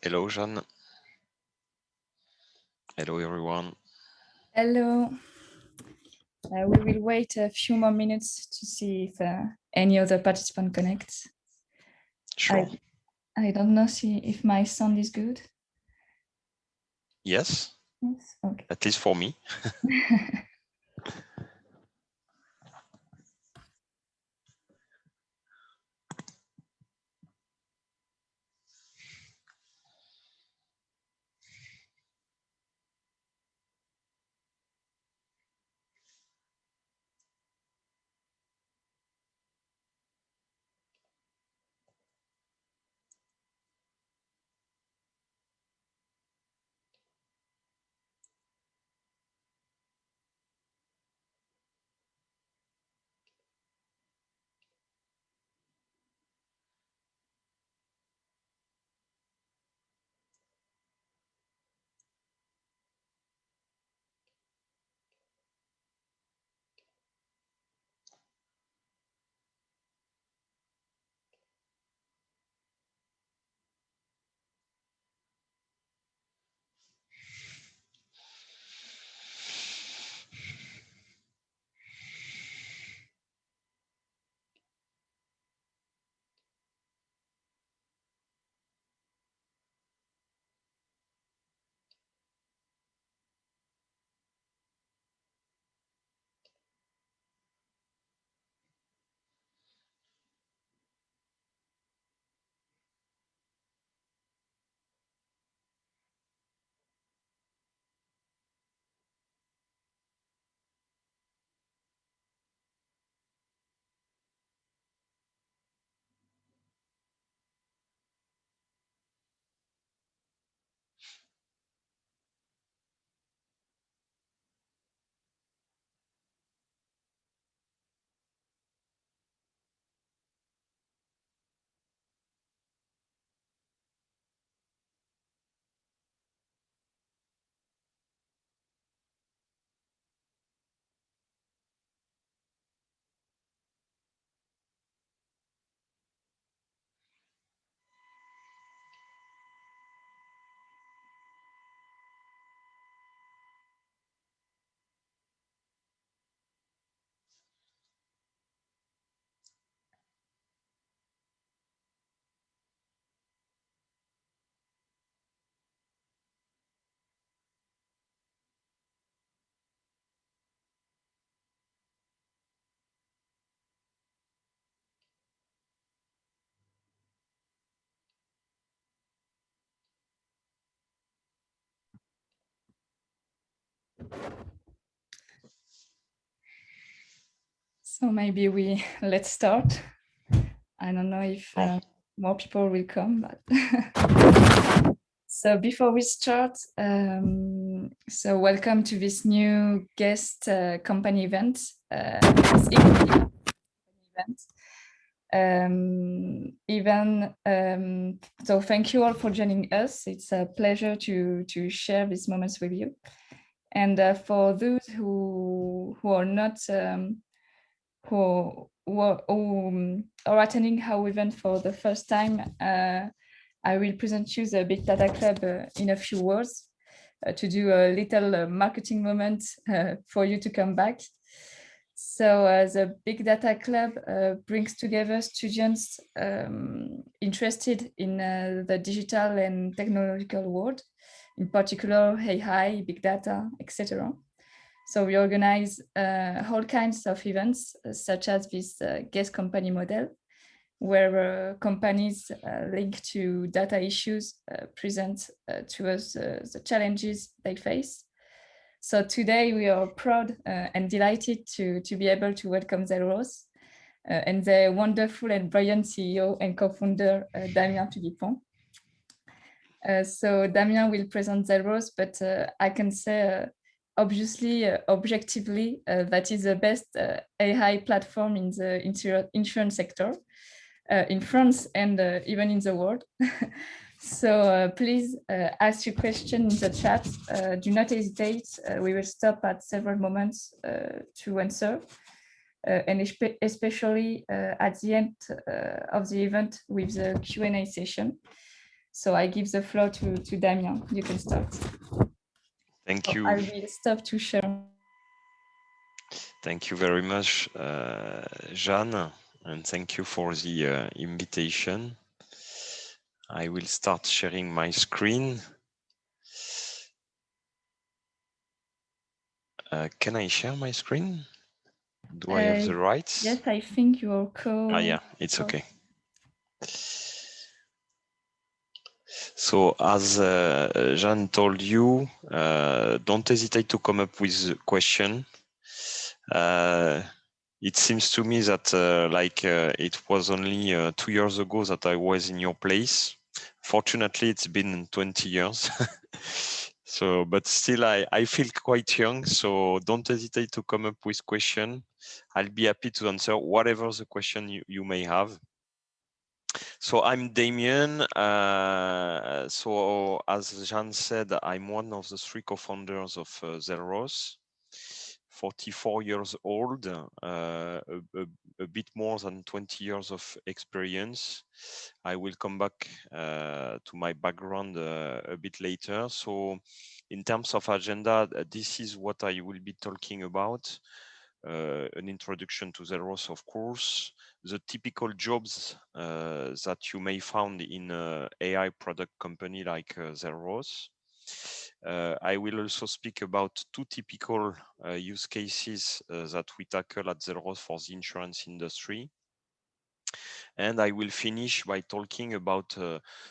Hello, Jeanne. Hello, everyone. Hello. We will wait a few more minutes to see if any other participant connects. Sure. I don't know if my sound is good. Yes. Yes. Okay. At least for me. So maybe let's start. I don't know if more people will come, but so before we start, so welcome to this new guest company event. So thank you all for joining us. It's a pleasure to share these moments with you. And for those who are not who are attending our event for the first time, I will present you the Big Data Club in a few words to do a little marketing moment for you to come back. So the Big Data Club brings together students interested in the digital and technological world, in particular AI, big data, etc. So we organize all kinds of events, such as this guest company model, where companies linked to data issues present to us the challenges they face. So today we are proud and delighted to be able to welcome Zelrose and the wonderful and brilliant CEO and co-founder Damien Philippon. So Damien will present Zelrose, but I can say obviously, objectively, that is the best AI platform in the insurance sector in France and even in the world. So please ask your question in the chat. Do not hesitate. We will stop at several moments to answer. And especially at the end of the event with the Q&A session. So I give the floor to Damien. You can start. Thank you. I will stop to share. Thank you very much, Jeanne, and thank you for the invitation. I will start sharing my screen. Can I share my screen? Do I have the rights? Yes, I think your code. Yeah, it's okay. So as Jeanne told you, don't hesitate to come up with a question. It seems to me that it was only 2 years ago that I was in your place. Fortunately, it's been 20 years. So, but still, I feel quite young. So don't hesitate to come up with question. I'll be happy to answer whatever the question you may have. So I'm Damien. So as Jeanne said, I'm one of the 3 co-founders of Zelros. 44 years old, a bit more than 20 years of experience. I will come back to my background a bit later. So in terms of agenda, this is what I will be talking about. An introduction to Zelros, of course, the typical jobs that you may find in an AI product company like Zelros. I will also speak about 2 typical use cases that we tackle at Zelros for the insurance industry. And I will finish by talking about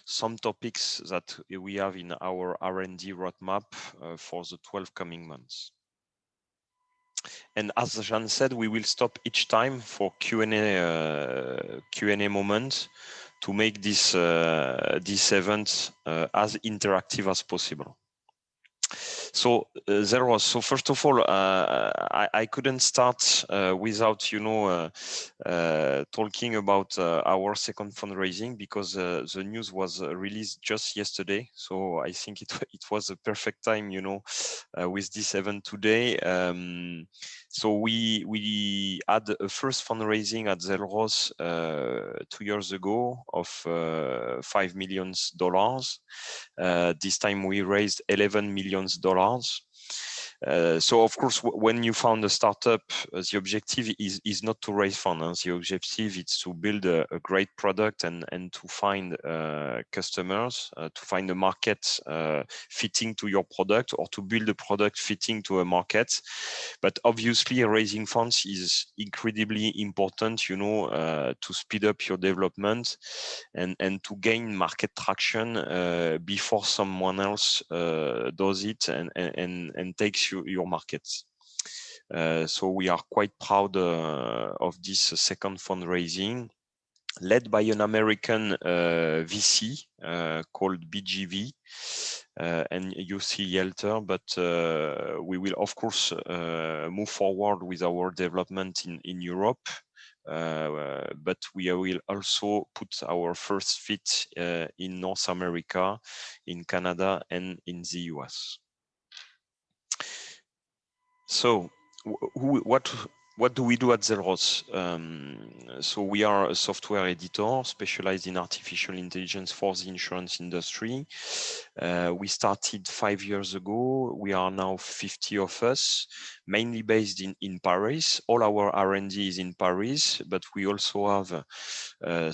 some topics that we have in our R&D roadmap for the 12 coming months. And as Jeanne said, we will stop each time for Q&A moment to make this event as interactive as possible. So Zelros. So first of all, I couldn't start without talking about our second fundraising, because the news was released just yesterday. So I think it was a perfect time, with this event today. So we had a first fundraising at Zelros 2 years ago of $5 million. This time we raised $11 million. So of course, when you found a startup, the objective is not to raise funds. The objective is to build a great product and to find customers, to find a market fitting to your product, or to build a product fitting to a market. But obviously, raising funds is incredibly important, to speed up your development and to gain market traction before someone else does it and takes your markets. So we are quite proud of this second fundraising, led by an American VC called BGV, and you see Yelter, but we will of course move forward with our development in Europe. But we will also put our first feet in North America, in Canada, and in the US. So what do we do at Zelros? So we are a software editor specialized in artificial intelligence for the insurance industry. We started 5 years ago. We are now 50 of us, mainly based in Paris. All our R&D is in Paris, but we also have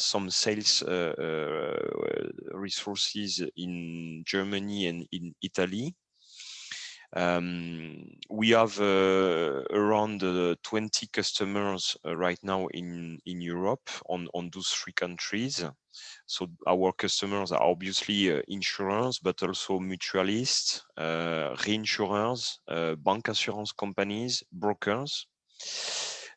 some sales resources in Germany and in Italy. We have around 20 customers right now in Europe on those 3 countries. So our customers are obviously insurers, but also mutualists, reinsurers, bank assurance companies, brokers.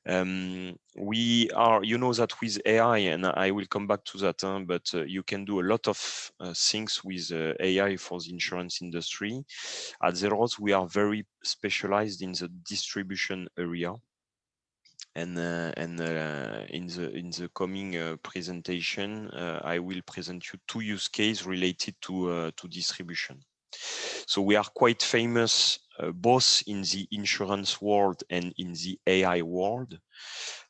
We are, that with AI, and I will come back to that, but you can do a lot of things with AI for the insurance industry. At Zelros, we are very specialized in the distribution area. And in the coming presentation, I will present you 2 use cases related to distribution. So we are quite famous both in the insurance world and in the AI world.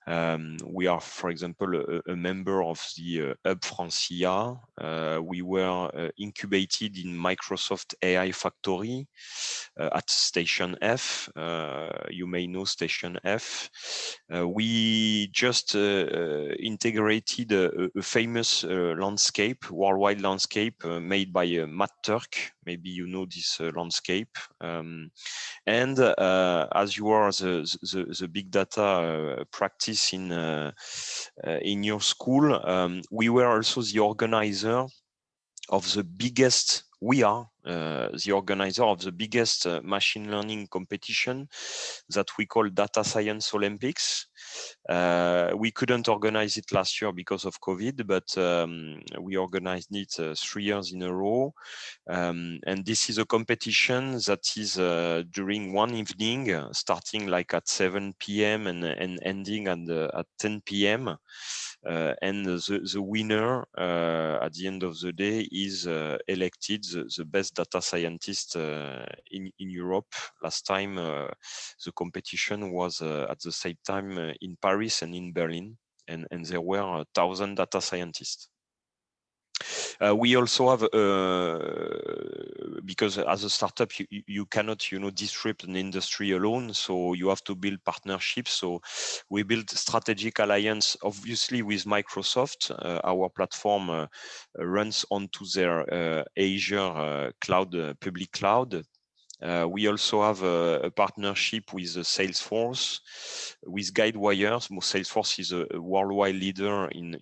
We are, for example, a member of the Hub Francia. We were incubated in Microsoft AI Factory at Station F. You may know Station F. We just integrated a famous landscape, worldwide landscape made by Matt Turk. Maybe you know this landscape. And as you are the big data practice in your school, we were also the organizer of the biggest. We are the organizer of the biggest machine learning competition that we call Data Science Olympics. We couldn't organize it last year because of COVID, but we organized it 3 years in a row. And this is a competition that is during one evening, starting like at 7 p.m. and ending at 10 p.m. And the winner at the end of the day is elected the best data scientist in Europe. Last time the competition was at the same time in Paris and in Berlin, and there were 1,000 data scientists. We also have, because as a startup, you cannot, disrupt an industry alone. So you have to build partnerships. So we built strategic alliance, obviously with Microsoft. Our platform runs onto their Azure cloud, public cloud. We also have a partnership with Salesforce, with Guidewire. Salesforce is a worldwide leader in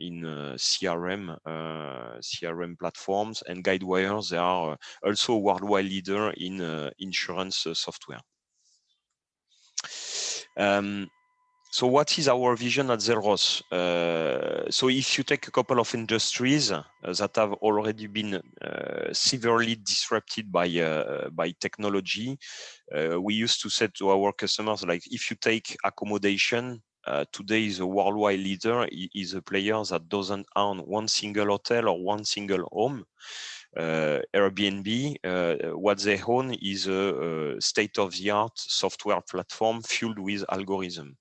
CRM platforms, and Guidewire, they are also a worldwide leader in insurance software. So what is our vision at Xelros? So if you take a couple of industries that have already been severely disrupted by technology, we used to say to our customers, like, if you take accommodation, today is a worldwide leader, is a player that doesn't own one single hotel or one single home. Airbnb, what they own is a state-of-the-art software platform fueled with algorithm.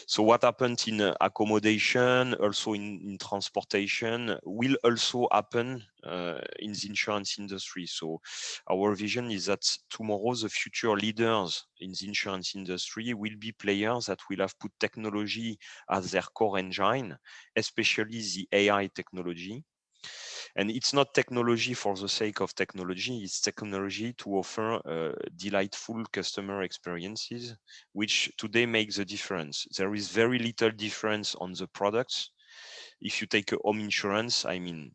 So what happened in accommodation, also in transportation, will also happen in the insurance industry. So our vision is that tomorrow the future leaders in the insurance industry will be players that will have put technology as their core engine, especially the AI technology. And it's not technology for the sake of technology, it's technology to offer delightful customer experiences, which today makes the difference. There is very little difference on the products. If you take a home insurance, I mean,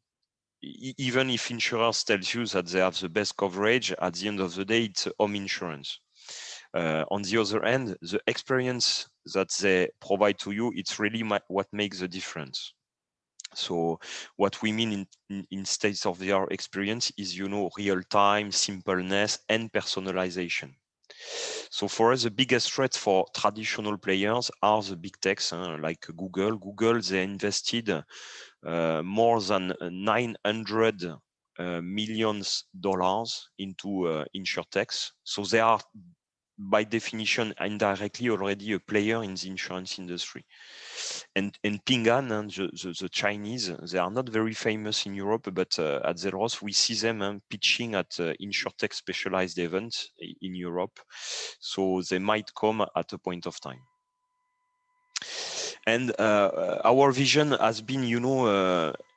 even if insurers tell you that they have the best coverage, at the end of the day, it's a home insurance. On the other hand, the experience that they provide to you, it's really what makes the difference. So what we mean in state-of-the-art experience is, real-time, simpleness, and personalization. So for us, the biggest threat for traditional players are the big techs, like Google. Google, they invested more than $900 million into insurtechs. So they are, by definition, indirectly already a player in the insurance industry. And Ping An, the Chinese, they are not very famous in Europe, but at Xelros, we see them pitching at insurtech specialized events in Europe. So they might come at a point of time. And our vision has been,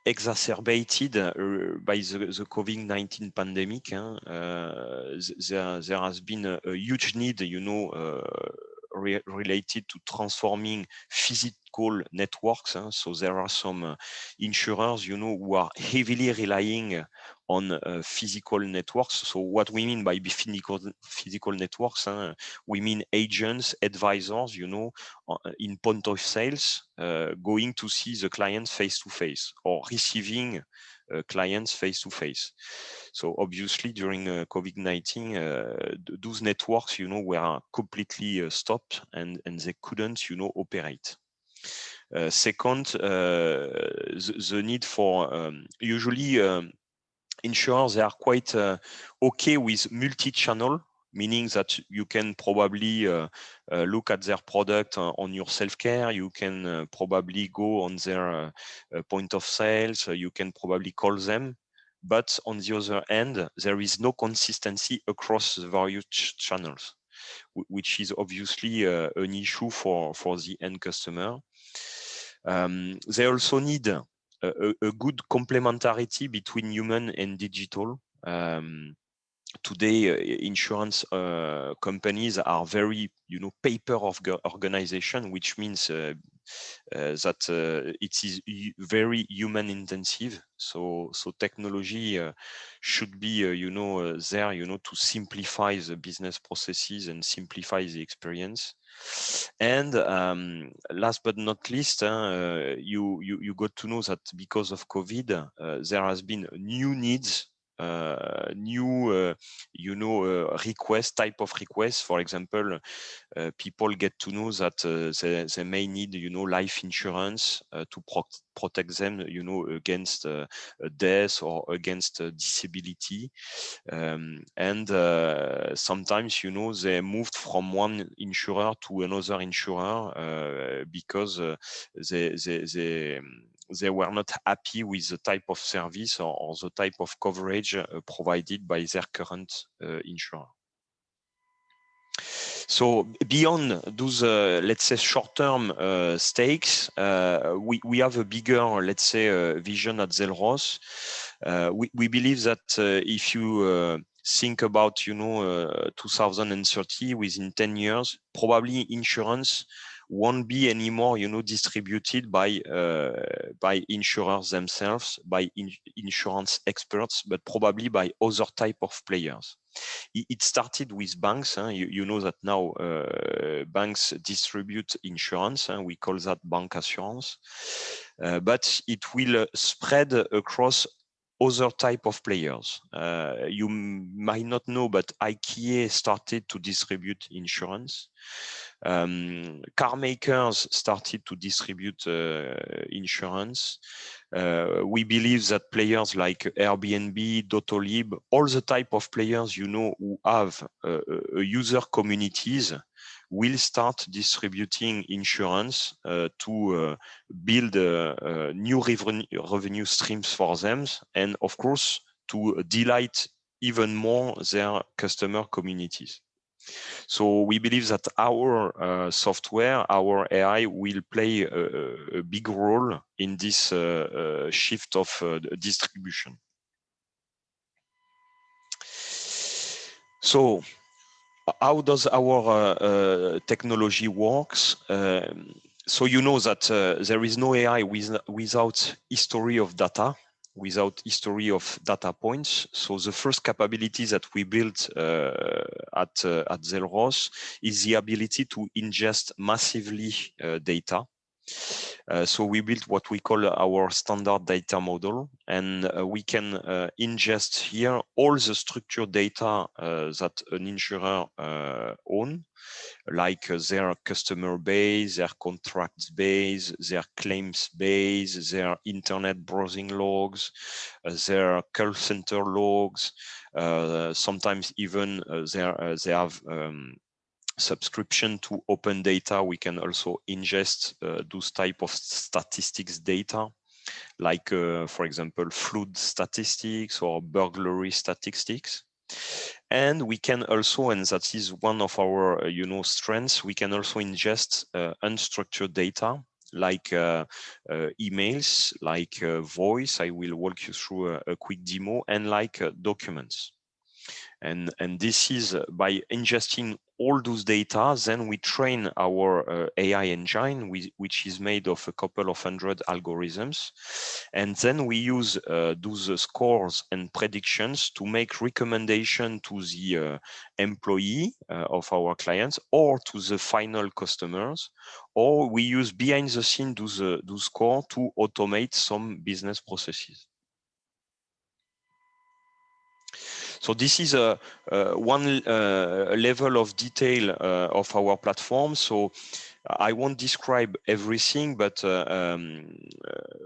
exacerbated by the COVID-19 pandemic. There has been a huge need, related to transforming physical networks. So there are some insurers, who are heavily relying on physical networks. So what we mean by physical networks, we mean agents, advisors, in point of sales, going to see the clients face to face or receiving clients face to face. So obviously during COVID-19, those networks, were completely stopped and they couldn't, operate. Second, the need for usually insurers, they are quite okay with multi-channel meaning that you can probably look at their product on your self-care. You can probably go on their point of sale. So you can probably call them. But on the other hand, there is no consistency across the various channels, which is obviously an issue for the end customer. They also need a good complementarity between human and digital. Today, insurance companies are very, paper organization, which means that it is very human intensive. So technology should be, there, to simplify the business processes and simplify the experience. And last but not least, you got to know that because of COVID, there has been new needs, new request, type of requests. For example, people get to know that they may need, life insurance to protect them, against death or against disability. And sometimes, they moved from one insurer to another insurer because they were not happy with the type of service or the type of coverage provided by their current insurer. So beyond those, let's say, short-term stakes, we have a bigger, let's say, vision at Xelros. We believe that if you think about, 2030, within 10 years, probably insurance won't be anymore, distributed by insurers themselves, by insurance experts, but probably by other type of players. It started with banks. You know that now banks distribute insurance. We call that bank assurance. But it will spread across other type of players. You might not know, but IKEA started to distribute insurance. Car makers started to distribute insurance. We believe that players like Airbnb, Doctolib, all the type of players, who have user communities will start distributing insurance to build new revenue streams for them, and of course to delight even more their customer communities. So we believe that our software, our AI, will play a big role in this shift of distribution. So how does our technology works? So you know that there is no AI without history of data, without history of data points. So the first capability that we built at Xelros is the ability to ingest massively data. So we built what we call our standard data model, and we can ingest here all the structured data that an insurer owns, like their customer base, their contracts base, their claims base, their internet browsing logs, their call center logs. Sometimes even they have subscription to open data. We can also ingest those type of statistics data, like for example flood statistics or burglary statistics. And we can also, and that is one of our strengths, we can also ingest unstructured data, like emails, like voice. I will walk you through a quick demo, and like documents. And this is by ingesting all those data, then we train our AI engine, which is made of a couple of hundred algorithms. And then we use those scores and predictions to make recommendation to the employee of our clients or to the final customers, or we use behind the scene those scores to automate some business processes. So this is one level of detail of our platform. So I won't describe everything, but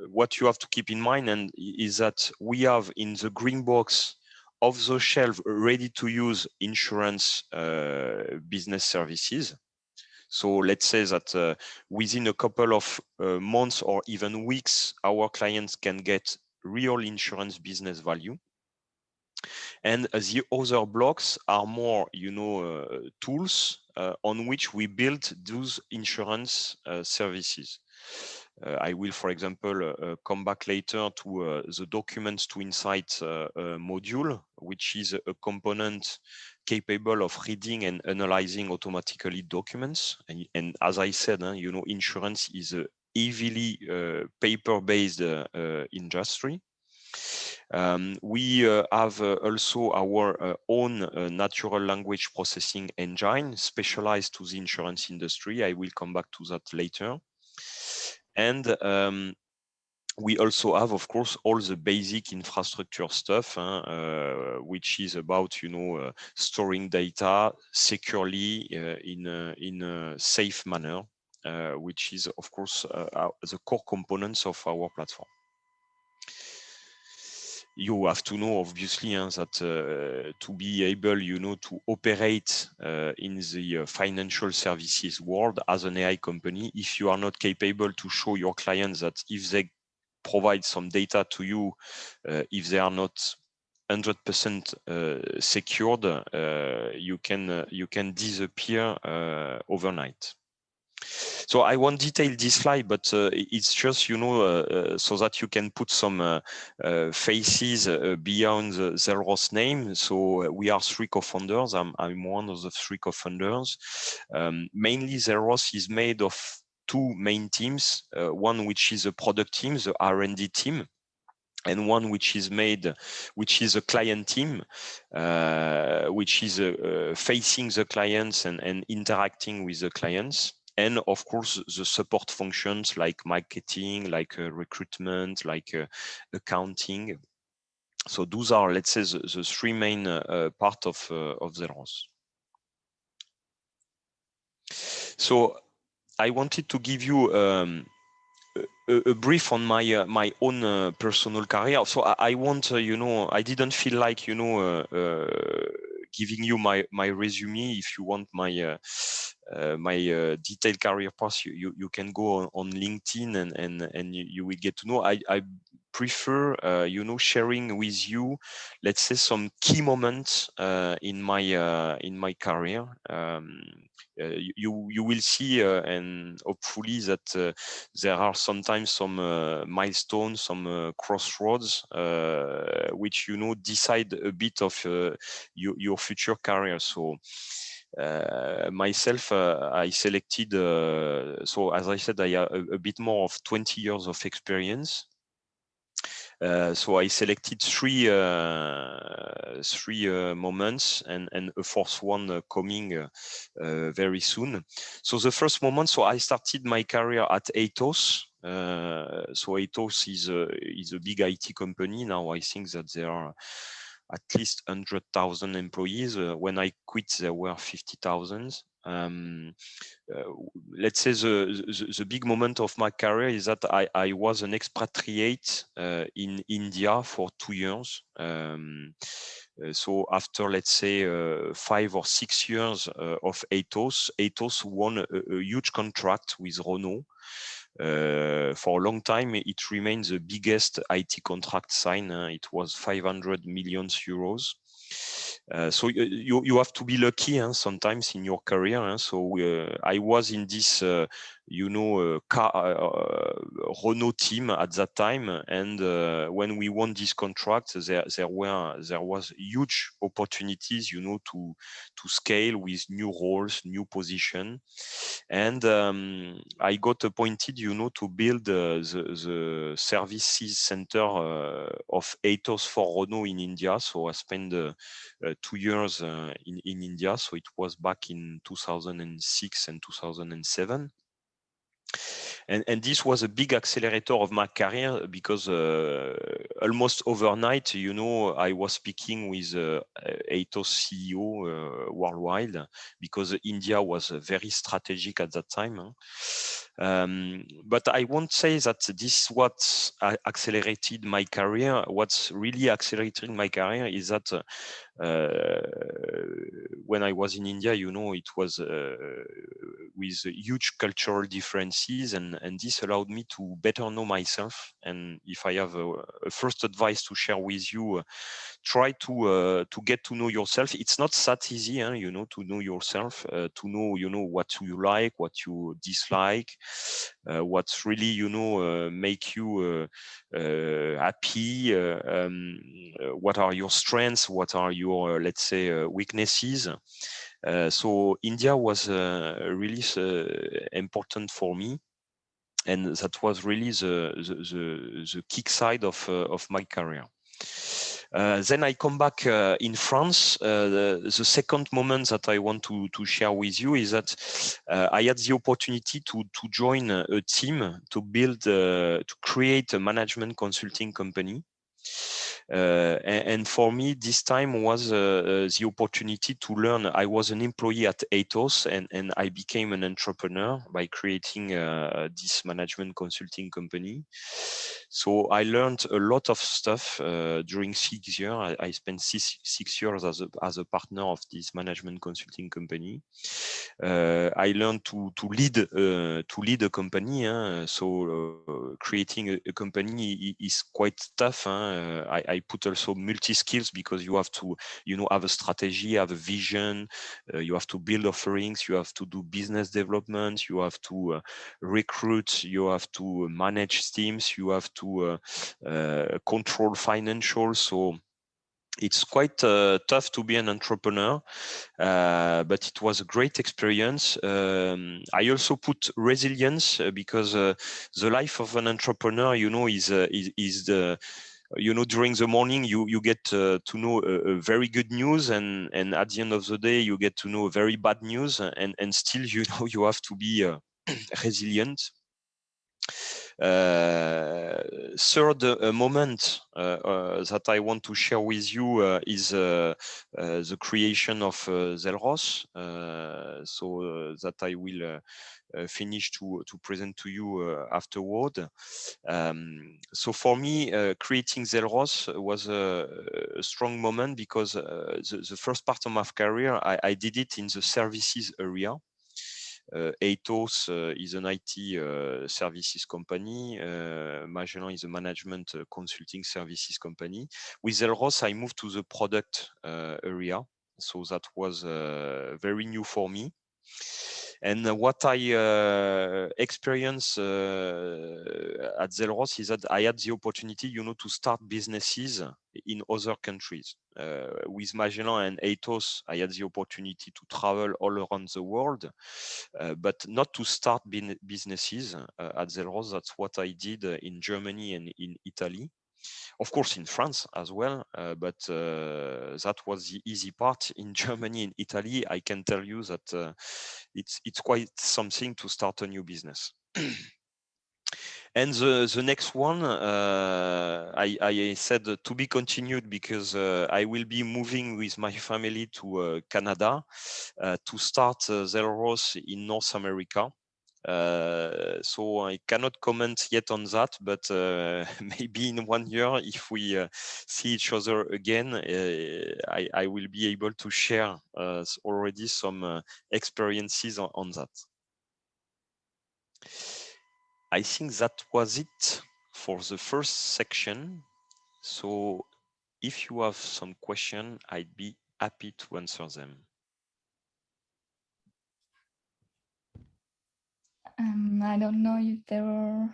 what you have to keep in mind is that we have in the green box off-the-shelf, ready-to-use insurance business services. So let's say that within a couple of months or even weeks, our clients can get real insurance business value. And the other blocks are more, tools on which we build those insurance services. I will, for example, come back later to the Documents to Insights module, which is a component capable of reading and analyzing automatically documents. And as I said, insurance is a heavily paper-based industry. We have also our own natural language processing engine specialized to the insurance industry. I will come back to that later. And we also have, of course, all the basic infrastructure stuff, which is about, storing data securely in a safe manner, which is, of course, the core components of our platform. You have to know, obviously, that to be able, to operate in the financial services world as an AI company, if you are not capable to show your clients that if they provide some data to you, if they are not 100% secured, you can disappear overnight. So I won't detail this slide, but it's just, so that you can put some faces beyond Xelros name. So we are 3 co-founders. I'm one of the 3 co-founders. Mainly Xelros is made of 2 main teams, one which is a product team, the R&D team, and one which is a client team, which is facing the clients and interacting with the clients. And of course, the support functions like marketing, like recruitment, like accounting. So those are, let's say, the 3 main part of Xelros. So I wanted to give you a brief on my own personal career. So I want, I didn't feel like, giving you my resume. If you want my detailed career path, you can go on LinkedIn and you will get to know. I prefer, sharing with you, let's say, some key moments in my career. You will see, and hopefully that there are sometimes some milestones, some crossroads, which decide a bit of your future career. So myself, I selected. So as I said, I have a bit more of 20 years of experience. So I selected three moments and a fourth one coming very soon. So the first moment, so I started my career at Atos. So Atos is a big IT company now. I think that there are at least 100,000 employees. When I quit, there were 50,000. Let's say the big moment of my career is that I was an expatriate in India for 2 years. So after, let's say, 5 or 6 years of Atos won a huge contract with Renault. For a long time, it remains the biggest IT contract signed. It was 500 million euros. So you have to be lucky sometimes in your career. So I was in this Renault team at that time, and when we won this contract, there was huge opportunities, to scale with new roles, new position, and I got appointed, to build the services center of Atos for Renault in India. So I spent 2 years in India. So it was back in 2006 and 2007. And this was a big accelerator of my career because almost overnight, I was speaking with Atos CEO worldwide because India was very strategic at that time. But I won't say that this is what accelerated my career. What's really accelerated my career is that when I was in India, you know, it was with huge cultural differences, and this allowed me to better know myself. And if I have a first advice to share with you, try to get to know yourself. It's not that easy, you know, to know yourself, to know, you know, what you like, what you dislike, what's really, you know, make you happy, what are your strengths, what are your, let's say, weaknesses. So India was really important for me, and that was really the kick side of my career. Then I come back in France. The second moment that I want to share with you is that I had the opportunity to join a team to build, to create a management consulting company. And for me, this time was the opportunity to learn. I was an employee at Atos, and I became an entrepreneur by creating this management consulting company. So I learned a lot of stuff during 6 years. I spent six years as a partner of this management consulting company. I learned to lead a company. So creating a company is quite tough. I put also multi skills, because you have to, you know, have a strategy, have a vision. You have to build offerings. You have to do business development. You have to recruit. You have to manage teams. You have to control financials. So it's quite tough to be an entrepreneur, but it was a great experience. I also put resilience, because the life of an entrepreneur, you know, is the, you know, during the morning you get to know a very good news, and at the end of the day you get to know very bad news, and still, you know, you have to be resilient. Third moment that I want to share with you is the creation of Zelros, so that I will finish to present to you afterward. So for me, creating Zelros was a strong moment, because the first part of my career, I did it in the services area. Atos is an IT services company. Magellan is a management consulting services company. With Zelros, I moved to the product area. So that was very new for me. And what I experienced at Zelros is that I had the opportunity, you know, to start businesses in other countries. With Magellan and Atos, I had the opportunity to travel all around the world, but not to start businesses at Zelros. That's what I did in Germany and in Italy. Of course, in France as well, but that was the easy part. In Germany and Italy, I can tell you that it's quite something to start a new business. And the next one, I said to be continued, because I will be moving with my family to Canada to start Zelros in North America. So I cannot comment yet on that, but maybe in 1 year, if we see each other again, I will be able to share already some experiences on that. I think that was it for the first section. So if you have some question, I'd be happy to answer them. I don't know if there are.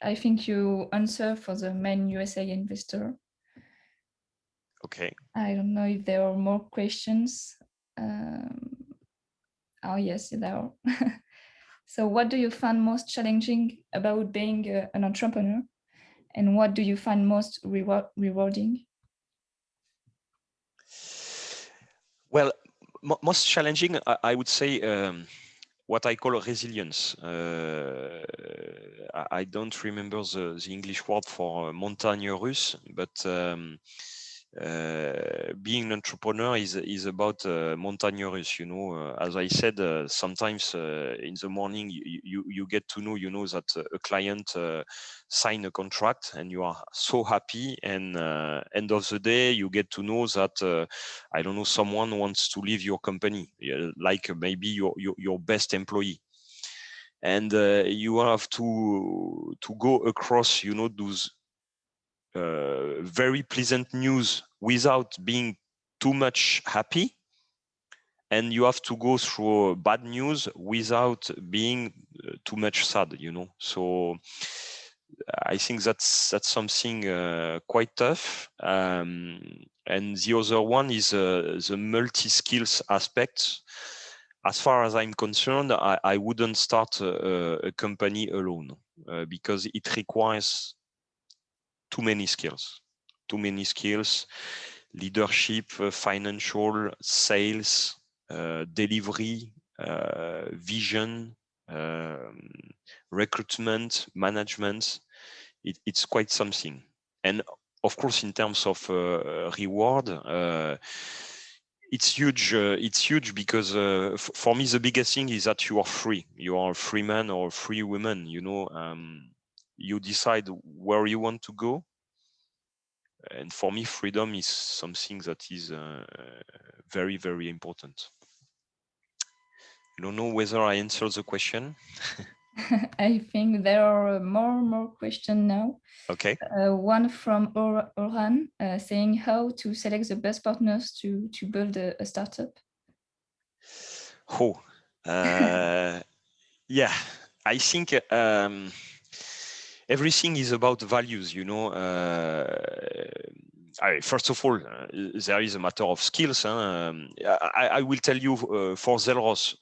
I think you answer for the main USA investor. Okay. I don't know if there are more questions. Oh yes, there are. So what do you find most challenging about being an entrepreneur? And what do you find most rewarding? Well, most challenging, I would say, what I call resilience. I don't remember the English word for montagne russe, but being an entrepreneur is about mountaineers, you know. As I said, sometimes in the morning you get to know, you know, that a client sign a contract and you are so happy, and end of the day you get to know that I don't know, someone wants to leave your company, like maybe your best employee, and you have to go across, you know, those very pleasant news without being too much happy, and you have to go through bad news without being too much sad, you know. So I think that's something quite tough. And the other one is the multi-skills aspect. As far as I'm concerned, I wouldn't start a company alone because it requires too many skills, leadership, financial, sales, delivery, vision, recruitment, management. It's quite something. And of course, in terms of reward, it's huge. It's huge because for me, the biggest thing is that you are free. You are a free man or a free woman. You know, you decide where you want to go. And for me, freedom is something that is very, very important. I don't know whether I answered the question. I think there are more questions now. Okay. One from Orhan saying how to select the best partners to build a startup. Oh, yeah, I think everything is about values, you know. First of all, there is a matter of skills. I will tell you for Zelros.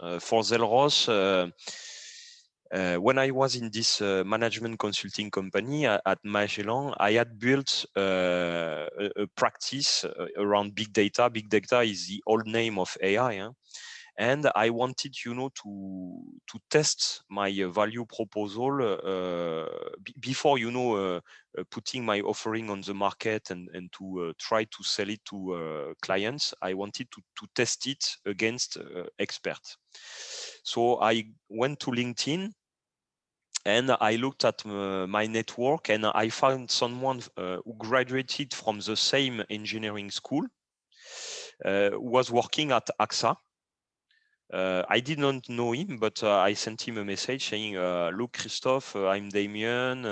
When I was in this management consulting company at Magellan, I had built a practice around big data. Big data is the old name of AI. And I wanted, you know, to test my value proposal before, you know, putting my offering on the market and to try to sell it to clients. I wanted to test it against experts. So I went to LinkedIn and I looked at my network, and I found someone who graduated from the same engineering school, was working at AXA. I did not know him, but I sent him a message saying, "Look, Christophe, I'm Damien.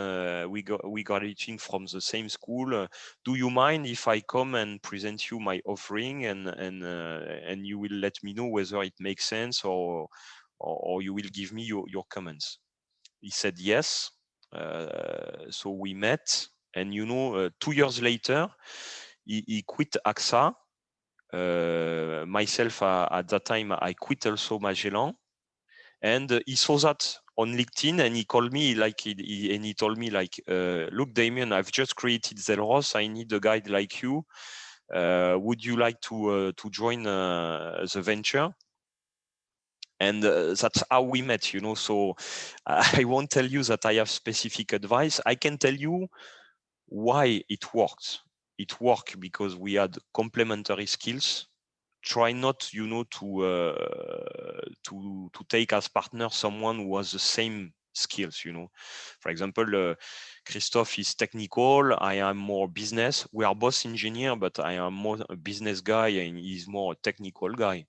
We graduating from the same school. Do you mind if I come and present you my offering, and you will let me know whether it makes sense or you will give me your comments?" He said yes. So we met, and you know, 2 years later, he quit AXA. Myself, at that time, I quit also Magellan, and he saw that on LinkedIn, and he called me and he told me like, "Look, Damien, I've just created Zelros. I need a guy like you. Would you like to join the venture?" And that's how we met, you know. So I won't tell you that I have specific advice. I can tell you why it worked. It worked because we had complementary skills. Try not, you know, to take as partner someone who has the same skills, you know. For example, Christophe is technical, I am more business. We are both engineer, but I am more a business guy and he's more a technical guy.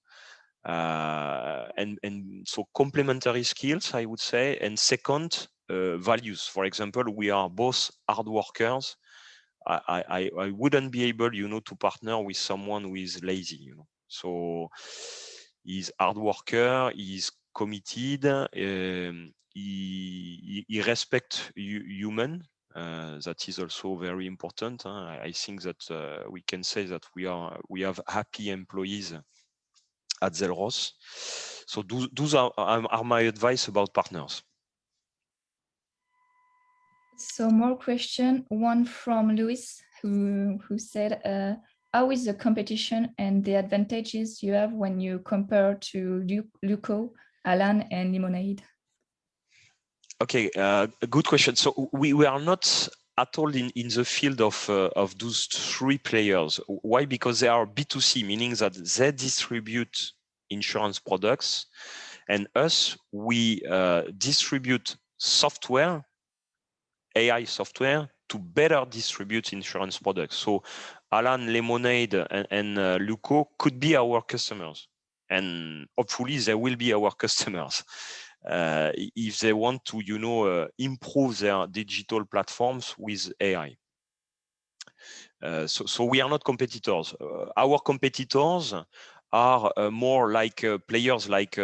And so complementary skills, I would say. And second, values. For example, we are both hard workers. I wouldn't be able, you know, to partner with someone who is lazy, you know. So he's hard worker, he's committed, he respects human. That is also very important. I think that we can say that we have happy employees at Zelros. So those are my advice about partners. So more question, one from Louis, who said, how is the competition and the advantages you have when you compare to Luco, Alan, and Lemonade? Okay, a good question. So we are not at all in the field of those three players. Why? Because they are B2C, meaning that they distribute insurance products, and us, we distribute software, AI software, to better distribute insurance products. So Alan, Lemonade, and Luco could be our customers, and hopefully they will be our customers if they want to, improve their digital platforms with AI. So we are not competitors. Our competitors are more like players like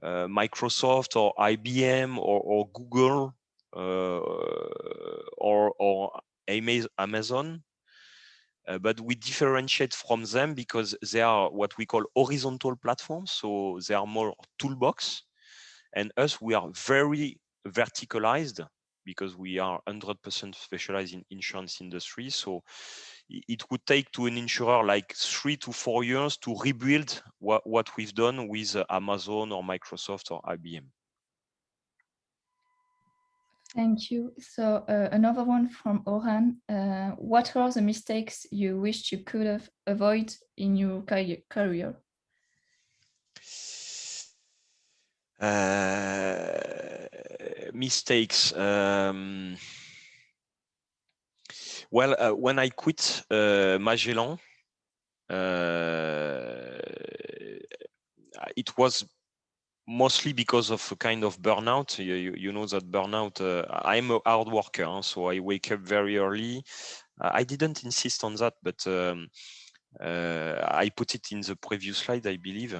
Microsoft or IBM or Google or Amazon. But we differentiate from them because they are what we call horizontal platforms. So they are more toolbox. And us, we are very verticalized because we are 100% specialized in insurance industry. So it would take to an insurer like 3 to 4 years to rebuild what we've done with Amazon or Microsoft or IBM. Thank you. So another one from Oran. What were the mistakes you wished you could have avoided in your career? Mistakes. Well, when I quit Magellan, it was mostly because of a kind of burnout. You know that burnout. I'm a hard worker, so I wake up very early. I didn't insist on that, but I put it in the previous slide, I believe.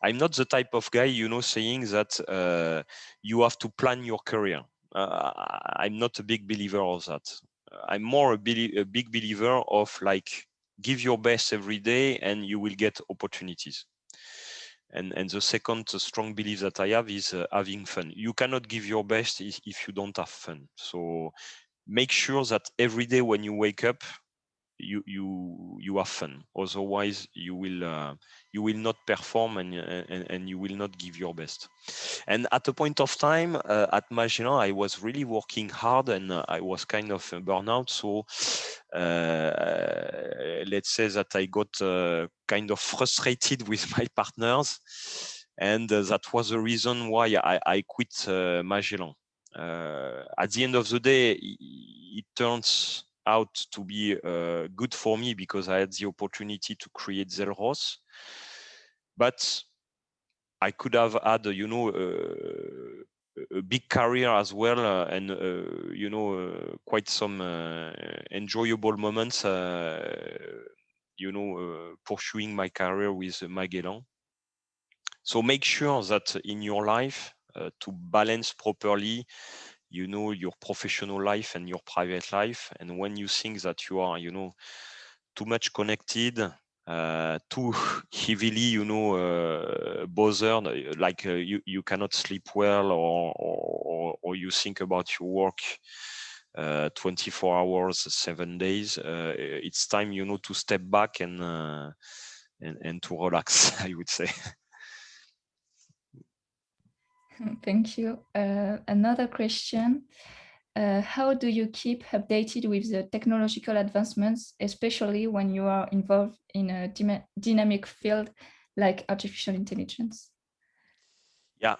I'm not the type of guy, saying that you have to plan your career. I'm not a big believer of that. I'm more a big believer of like give your best every day and you will get opportunities. And the second strong belief that I have is having fun. You cannot give your best if you don't have fun. So make sure that every day when you wake up, you have fun. Otherwise, you will not perform and you will not give your best. And at a point of time at Magellan, I was really working hard and I was kind of burnout. So let's say that I got kind of frustrated with my partners, and that was the reason why I quit Magellan. At the end of the day, it turns out to be good for me because I had the opportunity to create Zelros, but I could have had, a big career as well, and quite some enjoyable moments, pursuing my career with Magellan. So make sure that in your life to balance properly, your professional life and your private life. And when you think that you are, too much connected, too heavily, bothered, like you cannot sleep well, or you think about your work 24 hours, 7 days, it's time, to step back and to relax, I would say. Thank you. Another question. How do you keep updated with the technological advancements, especially when you are involved in a dynamic field like artificial intelligence? Yeah,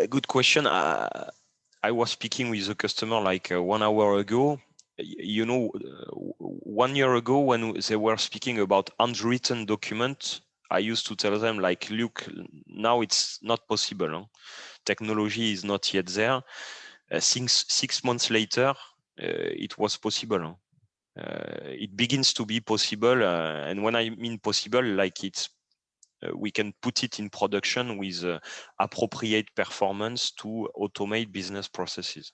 good question. I was speaking with a customer like 1 hour ago. 1 year ago when they were speaking about handwritten documents, I used to tell them like, look, now it's not possible. Huh? Technology is not yet there. Since 6 months later, it was possible. Huh? It begins to be possible. And when I mean possible, like we can put it in production with appropriate performance to automate business processes.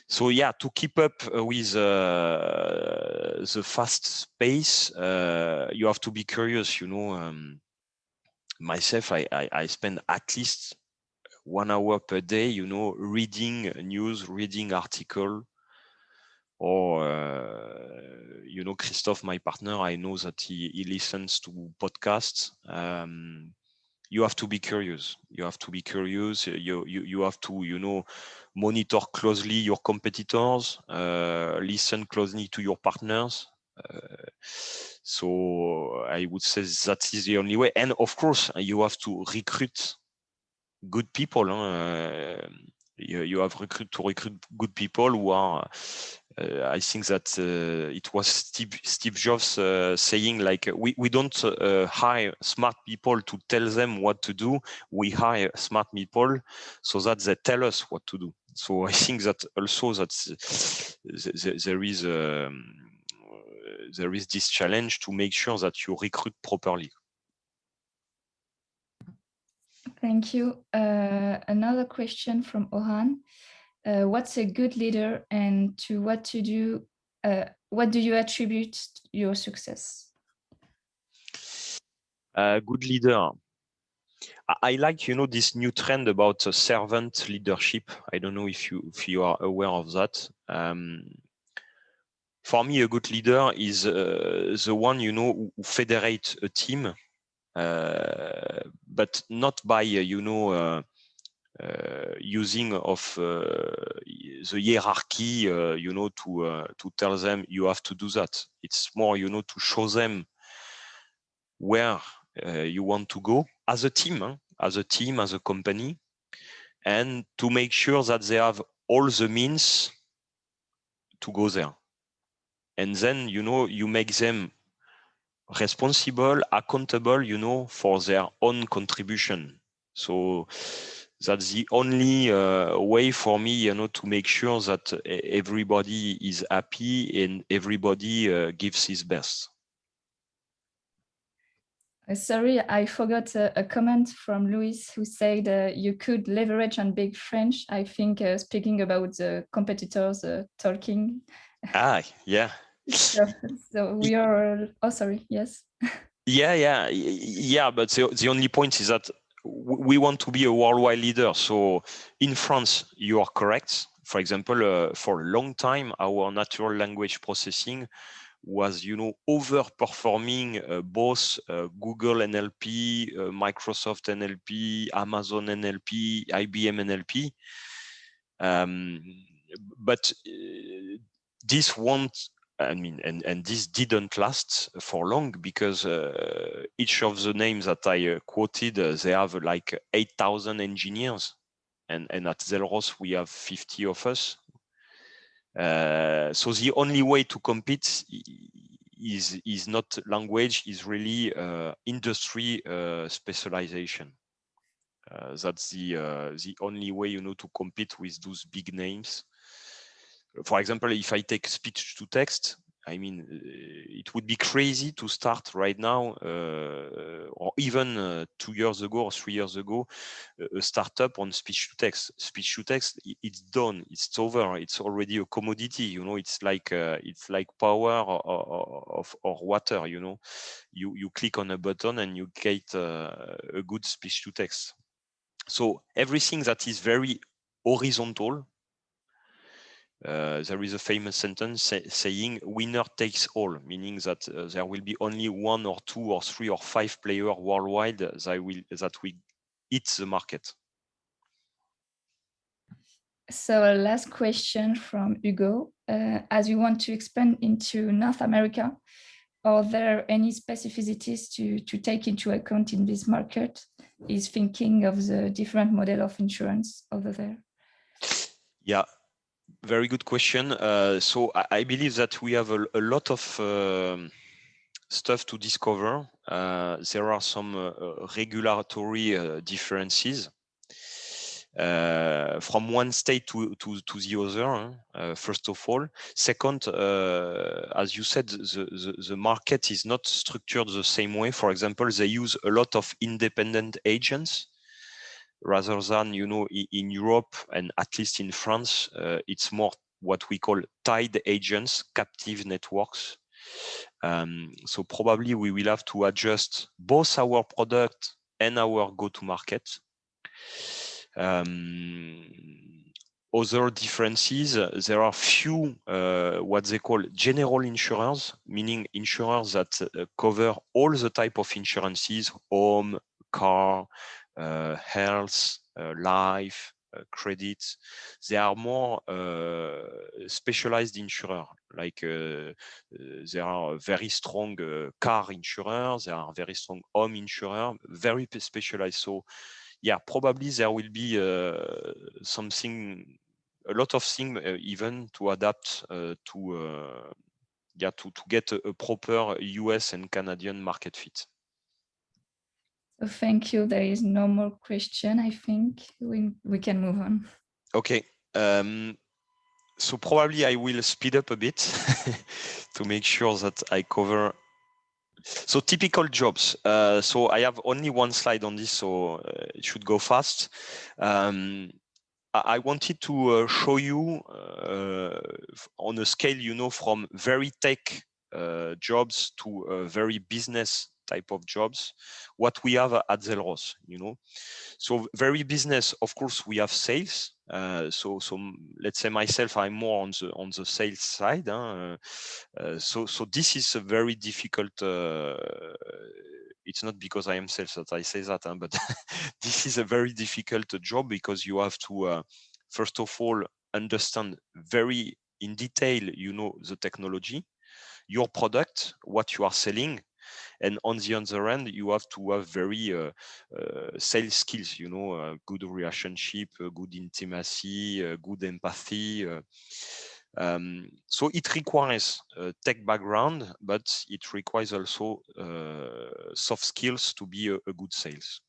So yeah, to keep up with the fast pace, you have to be curious. Myself, I spend at least 1 hour per day, reading news, reading article, or Christophe, my partner, I know that he listens to podcasts. you have to be curious. You have to be curious. You have to, you know, monitor closely your competitors, listen closely to your partners. So I would say that is the only way. And of course, you have to recruit good people. You have to recruit good people who are. I think that it was Steve Jobs saying, like, we don't hire smart people to tell them what to do. We hire smart people so that they tell us what to do. So I think that also that there is this challenge to make sure that you recruit properly. Thank you. Another question from Orhan. What's a good leader, and to what do you attribute your success? Good leader. I like, you know, this new trend about servant leadership. I don't know if you are aware of that. For me, a good leader is the one, you know, who federates a team, but not by using of the hierarchy, you know, to tell them you have to do that. It's more, you know, to show them where you want to go as a team, as a company, and to make sure that they have all the means to go there. And then, you know, you make them responsible, accountable, you know, for their own contribution. So that's the only way for me, you know, to make sure that everybody is happy and everybody gives his best. Sorry, I forgot a comment from Louis, who said you could leverage on big French. I think speaking about the competitors talking. Yeah. So we are. Oh, sorry. Yes. Yeah. But the only point is that we want to be a worldwide leader. So in France, you are correct. For example, for a long time, our natural language processing was, you know, overperforming both Google NLP, Microsoft NLP, Amazon NLP, IBM NLP. But this won't, I mean, and this didn't last for long, because each of the names that I quoted, they have like 8,000 engineers, and at Zelros we have 50 of us. So the only way to compete is not language, is really industry specialization. That's the only way, you know, to compete with those big names. For example, if I take speech to text, I mean, it would be crazy to start right now, or even 2 years ago or 3 years ago, a startup on speech to text. Speech to text, it's done. It's over. It's already a commodity. You know, it's like power or water. You know, you click on a button and you get a good speech to text. So everything that is very horizontal. There is a famous sentence saying winner takes all, meaning that there will be only 1 or 2 or 3 or 5 players worldwide that will hit the market. So last question from Hugo. As you want to expand into North America, are there any specificities to take into account in this market? Is thinking of the different model of insurance over there? Yeah, very good question. So I believe that we have a lot of stuff to discover. There are some regulatory differences from one state to the other, first of all. Second, as you said, the market is not structured the same way. For example, they use a lot of independent agents, rather than, you know, in Europe, and at least in France, it's more what we call tied agents, captive networks. So probably we will have to adjust both our product and our go-to-market. Other differences, there are few what they call general insurers, meaning insurers that cover all the type of insurances: home, car, health, life, credit. They are more specialized insurer. Like there are very strong car insurers, there are very strong home insurer, very specialized. So yeah, probably there will be something, a lot of things even to adapt to get a proper US and Canadian market fit. So thank you. There is no more question. I think we can move on. Okay. So probably I will speed up a bit to make sure that I cover. So typical jobs. So I have only one slide on this, so it should go fast. I wanted to show you on a scale, from very tech jobs to very business type of jobs, what we have at Zelros, So very business, of course, we have sales. So let's say myself, I'm more on the sales side. So this is a very difficult. It's not because I am sales that I say that, but this is a very difficult job because you have to first of all understand very in detail, the technology, your product, what you are selling. And on the other end, you have to have very sales skills, good relationship, good intimacy, good empathy. So it requires tech background, but it requires also soft skills to be a good sales.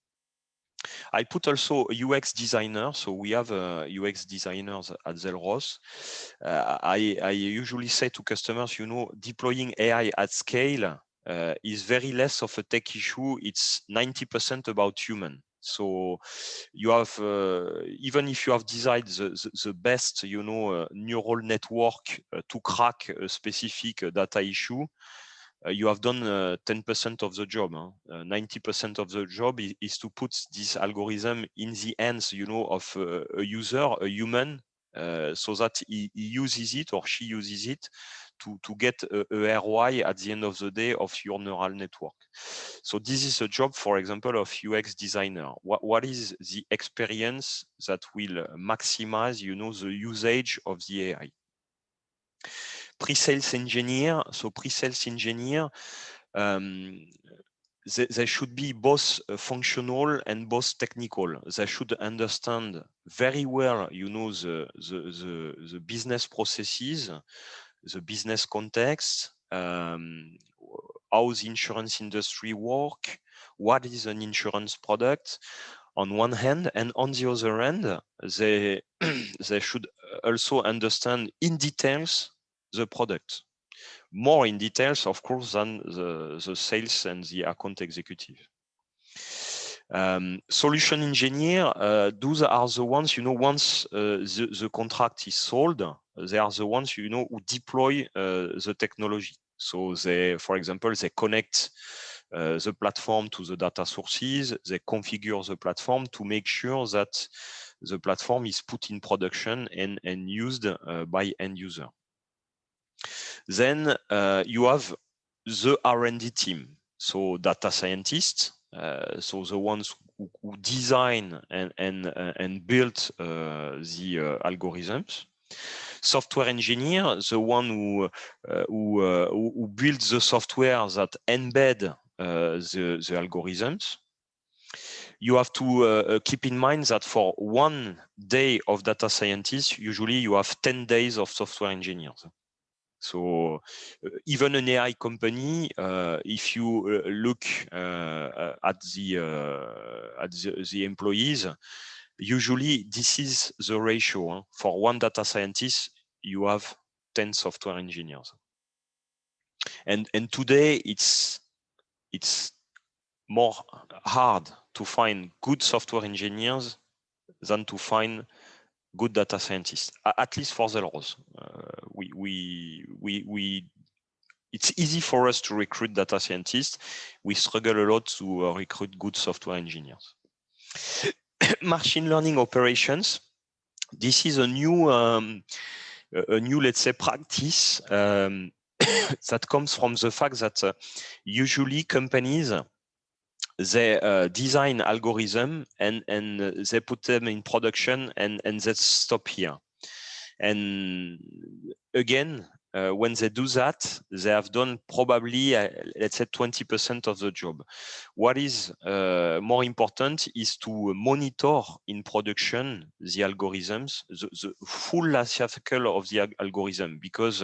I put also a UX designer. So we have UX designers at Zelros. I usually say to customers, deploying AI at scale is very less of a tech issue. It's 90% about human. So you have, even if you have designed the best, neural network to crack a specific data issue, you have done 10% of the job. 90% of the job is to put this algorithm in the hands, of a user, a human, so that he uses it or she uses it to get a ROI at the end of the day of your neural network. So this is a job, for example, of UX designer. What is the experience that will maximize, the usage of the AI? Pre-sales engineer. So pre-sales engineer, they should be both functional and both technical. They should understand very well, the business processes, the business context, how the insurance industry work, what is an insurance product on one hand, and on the other hand, they should also understand in details the product, more in details, of course, than the sales and the account executive. Solution engineer, those are the ones, once the contract is sold, they are the ones, who deploy the technology. So they, for example, they connect the platform to the data sources, they configure the platform to make sure that the platform is put in production and used by end user. Then you have the R&D team, so data scientists, so the ones who design and build the algorithms. Software engineer, the one who builds the software that embed the algorithms. You have to keep in mind that for one day of data scientists, usually you have 10 days of software engineers. So even an AI company, if you look at the employees, usually this is the ratio. For one data scientist, you have 10 software engineers. And today it's more hard to find good software engineers than to find good data scientists, at least for Zelros. It's easy for us to recruit data scientists. We struggle a lot to recruit good software engineers. Machine learning operations. This is a new, let's say, practice that comes from the fact that usually companies, they design algorithm and they put them in production and they stop here. And again, when they do that, they have done probably, let's say, 20% of the job. What is more important is to monitor in production the algorithms, the full life cycle of the algorithm, because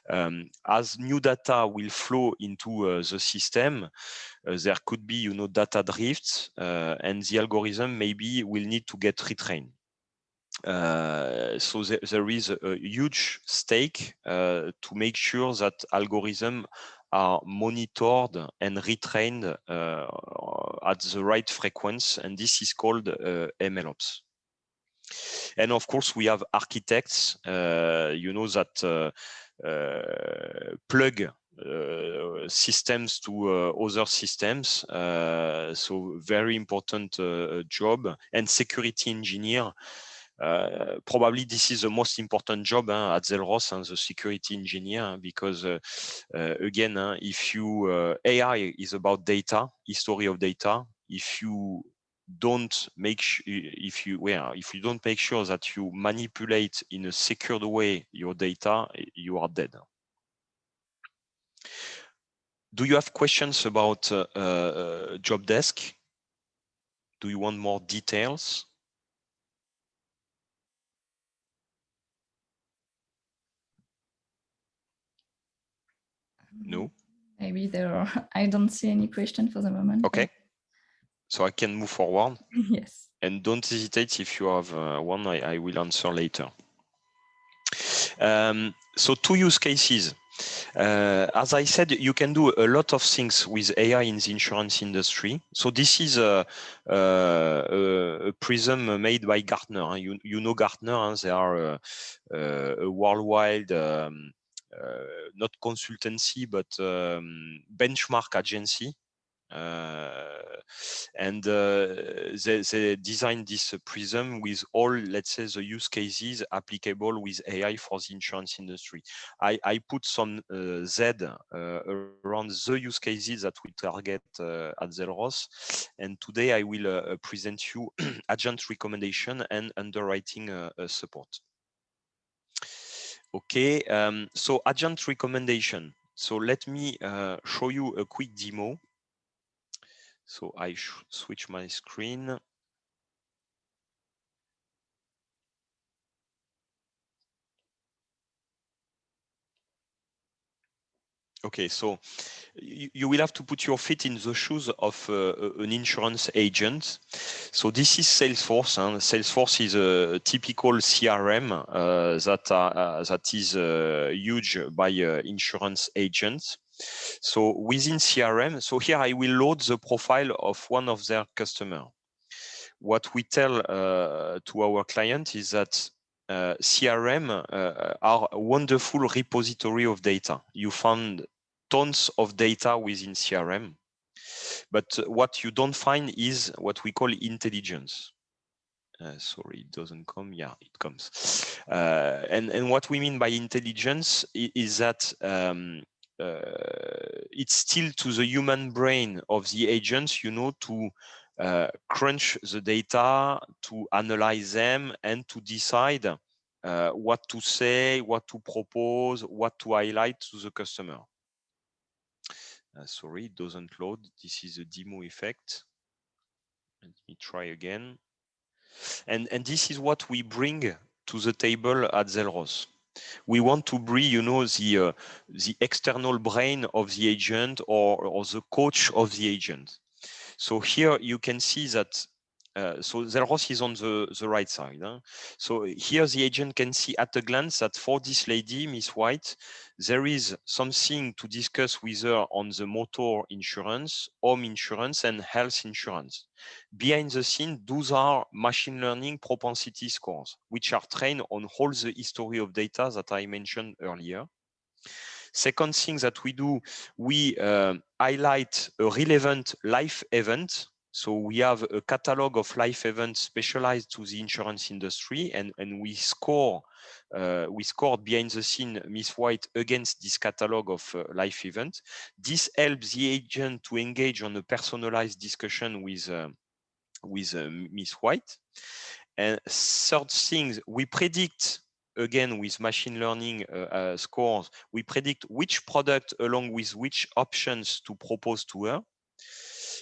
as new data will flow into the system, there could be, data drifts, and the algorithm maybe will need to get retrained. So there is a huge stake to make sure that algorithms are monitored and retrained at the right frequency, and this is called MLOps. And of course, we have architects, that plug systems to other systems. So very important job. And security engineer. Probably this is the most important job at Xelros, the security engineer, because again, if you AI is about data, history of data. If you don't make if you don't make sure that you manipulate in a secured way your data, you are dead. Do you have questions about job desk? Do you want more details? No? Maybe there are, I don't see any question for the moment. Okay. So I can move forward. Yes. And don't hesitate if you have one, I will answer later. So 2 use cases. As I said, you can do a lot of things with AI in the insurance industry. So this is a prism made by Gartner. You know Gartner, they are a worldwide, not consultancy, but benchmark agency. And they designed this prism with all, let's say, the use cases applicable with AI for the insurance industry. I put some Z around the use cases that we target at Xelros, and today I will present you agent recommendation and underwriting support. Okay, so agent recommendation. So let me show you a quick demo. So I switch my screen. Okay, so you will have to put your feet in the shoes of an insurance agent. So this is Salesforce. Salesforce is a typical CRM that is used by insurance agents. So within CRM, so here I will load the profile of one of their customers. What we tell to our client is that CRM are a wonderful repository of data. You found tons of data within CRM, but what you don't find is what we call intelligence. Sorry, it doesn't come. Yeah, it comes. And what we mean by intelligence is that it's still to the human brain of the agents, to crunch the data, to analyze them, and to decide what to say, what to propose, what to highlight to the customer. Sorry, it doesn't load. This is a demo effect. Let me try again. And this is what we bring to the table at Xelros. We want to bring, the external brain of the agent or the coach of the agent. So here you can see that. So Xelros is on the right side. So here the agent can see at a glance that for this lady, Miss White, there is something to discuss with her on the motor insurance, home insurance, and health insurance. Behind the scene, those are machine learning propensity scores, which are trained on all the history of data that I mentioned earlier. Second thing that we do, we highlight a relevant life event So we have a catalog of life events specialized to the insurance industry, and we scored behind the scene Miss White against this catalog of life events. This helps the agent to engage on a personalized discussion with Miss White. And third thing, we predict, again with machine learning scores, we predict which product along with which options to propose to her.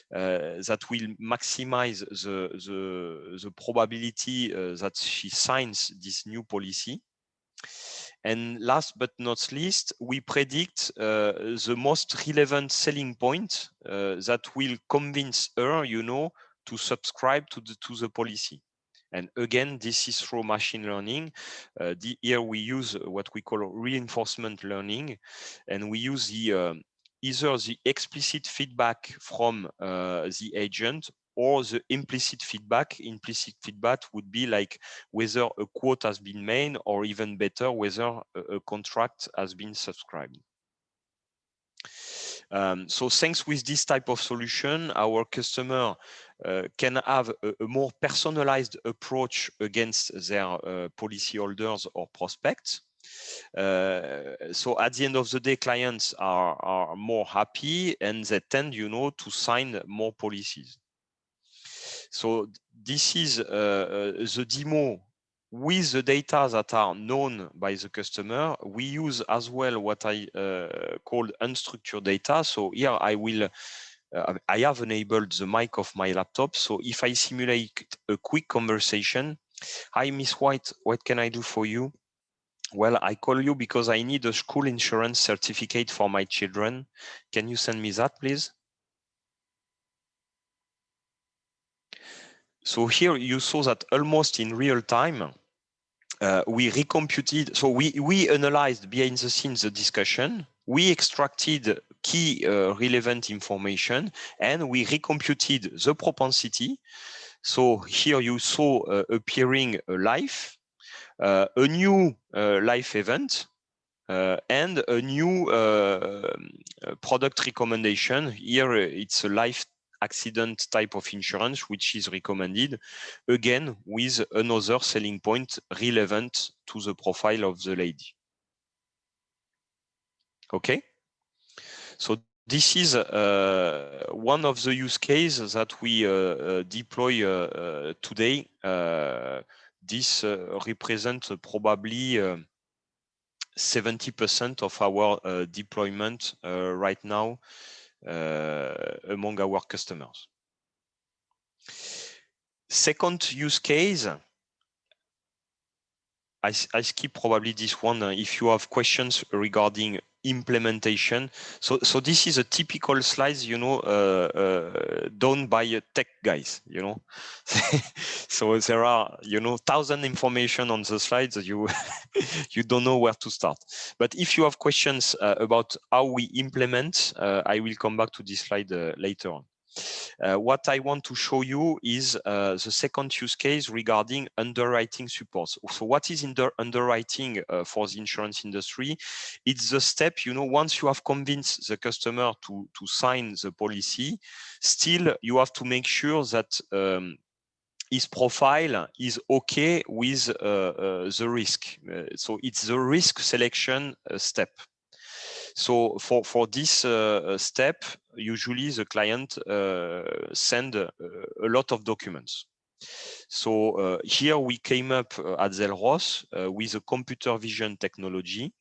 That will maximize the probability that she signs this new policy. And last but not least, we predict the most relevant selling point that will convince her, to subscribe to the policy. And again, this is through machine learning. Here we use what we call reinforcement learning, and we use either the explicit feedback from the agent or the implicit feedback. Implicit feedback would be like whether a quote has been made, or even better, whether a contract has been subscribed. So thanks with this type of solution, our customer can have a more personalized approach against their policyholders or prospects. So at the end of the day, clients are more happy, and they tend, to sign more policies. So this is the demo with the data that are known by the customer. We use as well what I call unstructured data. So here I have enabled the mic of my laptop. So if I simulate a quick conversation, hi, Miss White, what can I do for you? Well, I call you because I need a school insurance certificate for my children. Can you send me that, please? So here you saw that almost in real time, we recomputed. So we analyzed behind the scenes the discussion. We extracted key relevant information, and we recomputed the propensity. So here you saw appearing a life, a new life event, and a new product recommendation. Here it's a life accident type of insurance, which is recommended, again with another selling point relevant to the profile of the lady. Okay, so this is one of the use cases that we deploy today. This represents probably 70% of our deployment right now among our customers. Second use case, I skip probably this one if you have questions regarding implementation. So this is a typical slide, done by tech guys, So there are, 1,000 information on the slides. You don't know where to start. But if you have questions about how we implement, I will come back to this slide later on. What I want to show you is the second use case regarding underwriting support. So what is underwriting for the insurance industry? It's the step, once you have convinced the customer to sign the policy, still you have to make sure that his profile is okay with the risk. So it's the risk selection step. So for this step, usually the client send a lot of documents. So here we came up at Zelros with a computer vision technology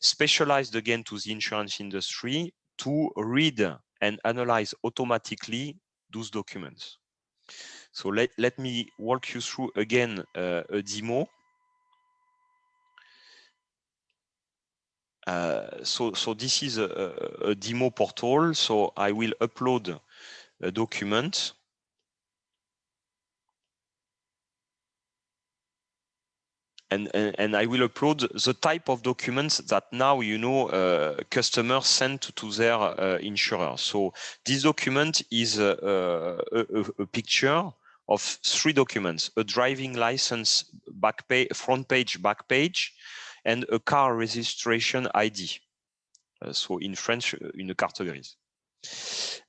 specialized again to the insurance industry to read and analyze automatically those documents. So let me walk you through again a demo. So this is a demo portal. So I will upload a document. And I will upload the type of documents that now, customers send to their insurer. So this document is a picture of 3 documents: a driving license front page, back page, and a car registration ID. So in French, une carte grise.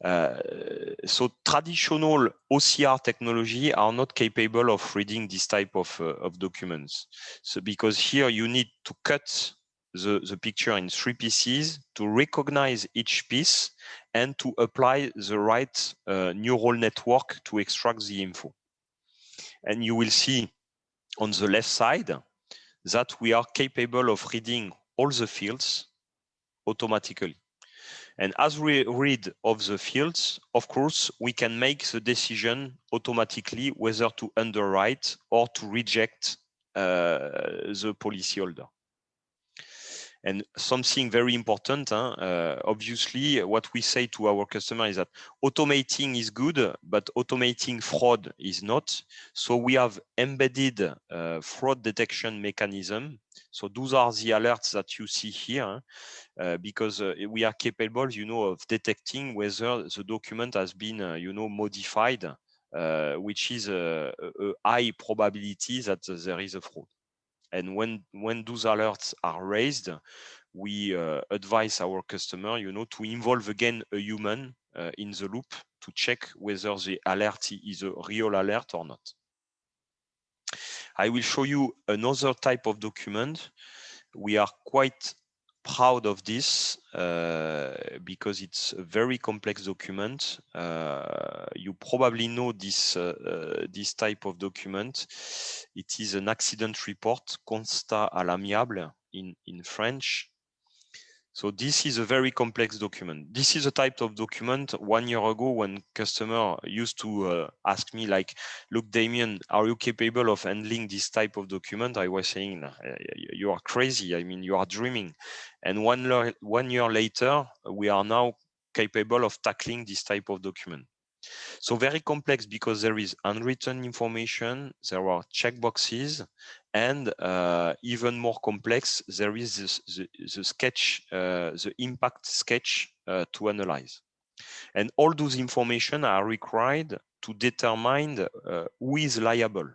So traditional OCR technology are not capable of reading this type of documents. So because here you need to cut the picture in 3 pieces to recognize each piece and to apply the right neural network to extract the info. And you will see on the left side that we are capable of reading all the fields automatically. And as we read of the fields, of course, we can make the decision automatically whether to underwrite or to reject the policyholder. And something very important, obviously, what we say to our customer is that automating is good, but automating fraud is not. So we have embedded fraud detection mechanism. So those are the alerts that you see here, because we are capable, of detecting whether the document has been, modified, which is a high probability that there is a fraud. And when those alerts are raised, we advise our customer, to involve again a human in the loop to check whether the alert is a real alert or not. I will show you another type of document. We are quite proud of this because it's a very complex document. You probably know this type of document. It is an accident report, constat à l'amiable in French. So this is a very complex document. This is a type of document 1 year ago when customer used to ask me like, look, Damien, are you capable of handling this type of document? I was saying, you are crazy. I mean, you are dreaming. And 1 year later, we are now capable of tackling this type of document. So very complex because there is unwritten information, there are checkboxes, and even more complex, there is the sketch, the impact sketch to analyze. And all those information are required to determine who is liable.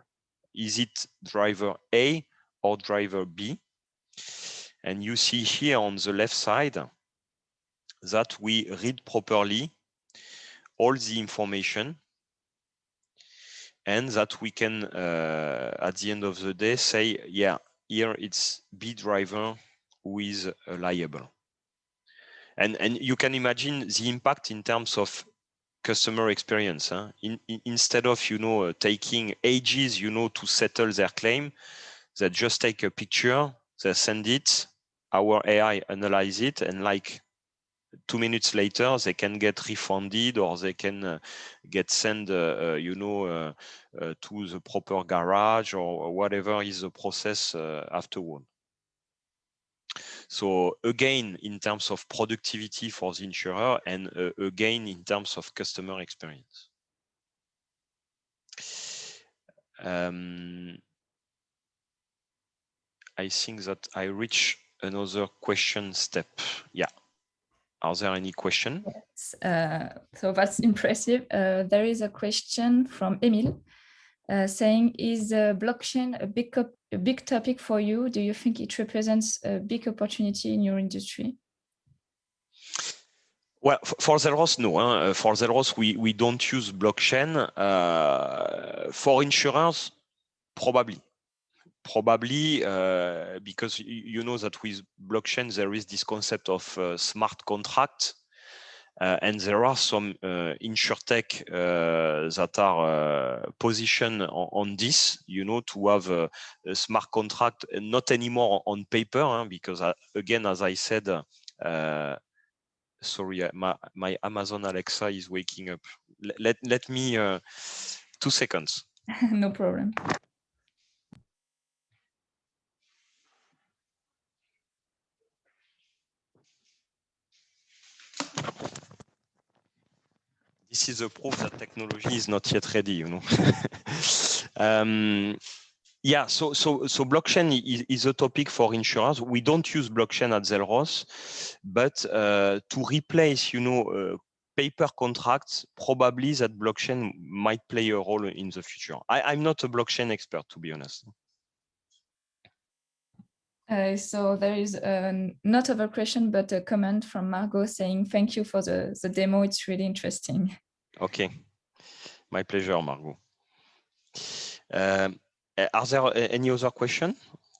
Is it driver A or driver B? And you see here on the left side that we read properly all the information, and that we can, at the end of the day, say, yeah, here it's B driver who is liable. And you can imagine the impact in terms of customer experience. Instead of, taking ages, to settle their claim, they just take a picture, they send it, our AI analyze it, and like 2 minutes later, they can get refunded or they can get sent, to the proper garage or whatever is the process afterward. So again, in terms of productivity for the insurer, and again, in terms of customer experience. I think that I reach another question step. Yeah. Are there any questions? Yes. So that's impressive. There is a question from Emil saying, is blockchain a big topic for you? Do you think it represents a big opportunity in your industry? Well, for Xelros, no. For Xelros, we don't use blockchain. For insurers, probably. Because you know that with blockchain, there is this concept of smart contract. And there are some insurtech that are positioned on this, to have a smart contract, not anymore on paper, because again, as I said, sorry, my Amazon Alexa is waking up. Let me 2 seconds. No problem. This is a proof that technology is not yet ready, Yeah, so blockchain is a topic for insurers. We don't use blockchain at Xelros, but to replace, paper contracts, probably that blockchain might play a role in the future. I'm not a blockchain expert, to be honest. So there is not of a question, but a comment from Margot saying, thank you for the demo. It's really interesting. Okay, my pleasure, Margot. Are there any other questions,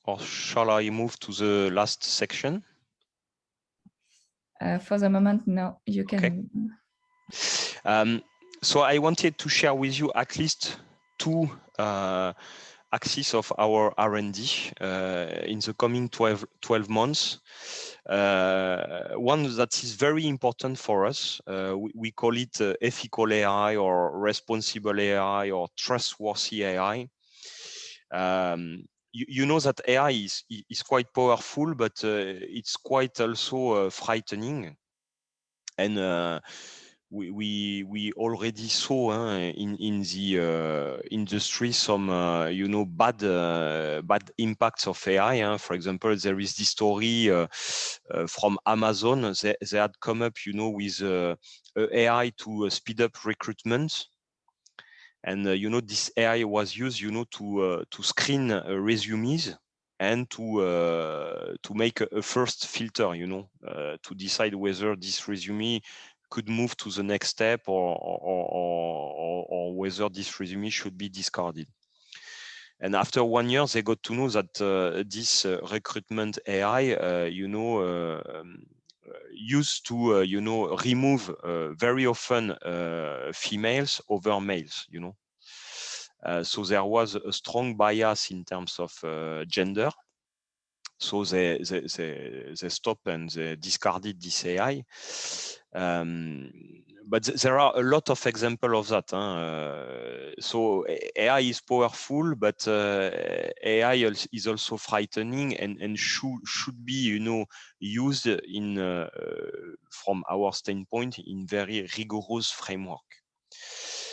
or shall I move to the last section? For the moment, no, you can. Okay. So I wanted to share with you at least two axes of our R&D in the coming 12 months. One that is very important for us, we call it ethical AI or responsible AI or trustworthy AI. You know that AI is quite powerful, but it's quite also frightening. And we already saw in the industry some bad impacts of AI. For example, there is this story from Amazon. They had come up, with AI to speed up recruitment. And this AI was used, to screen resumes and to make a first filter, to decide whether this resume could move to the next step or whether this resume should be discarded. And after 1 year, they got to know that this recruitment AI, used to, remove very often females over males, so there was a strong bias in terms of gender. So they stopped and they discarded this AI. But there are a lot of examples of that. So AI is powerful, but AI is also frightening and should be, used in from our standpoint in very rigorous framework.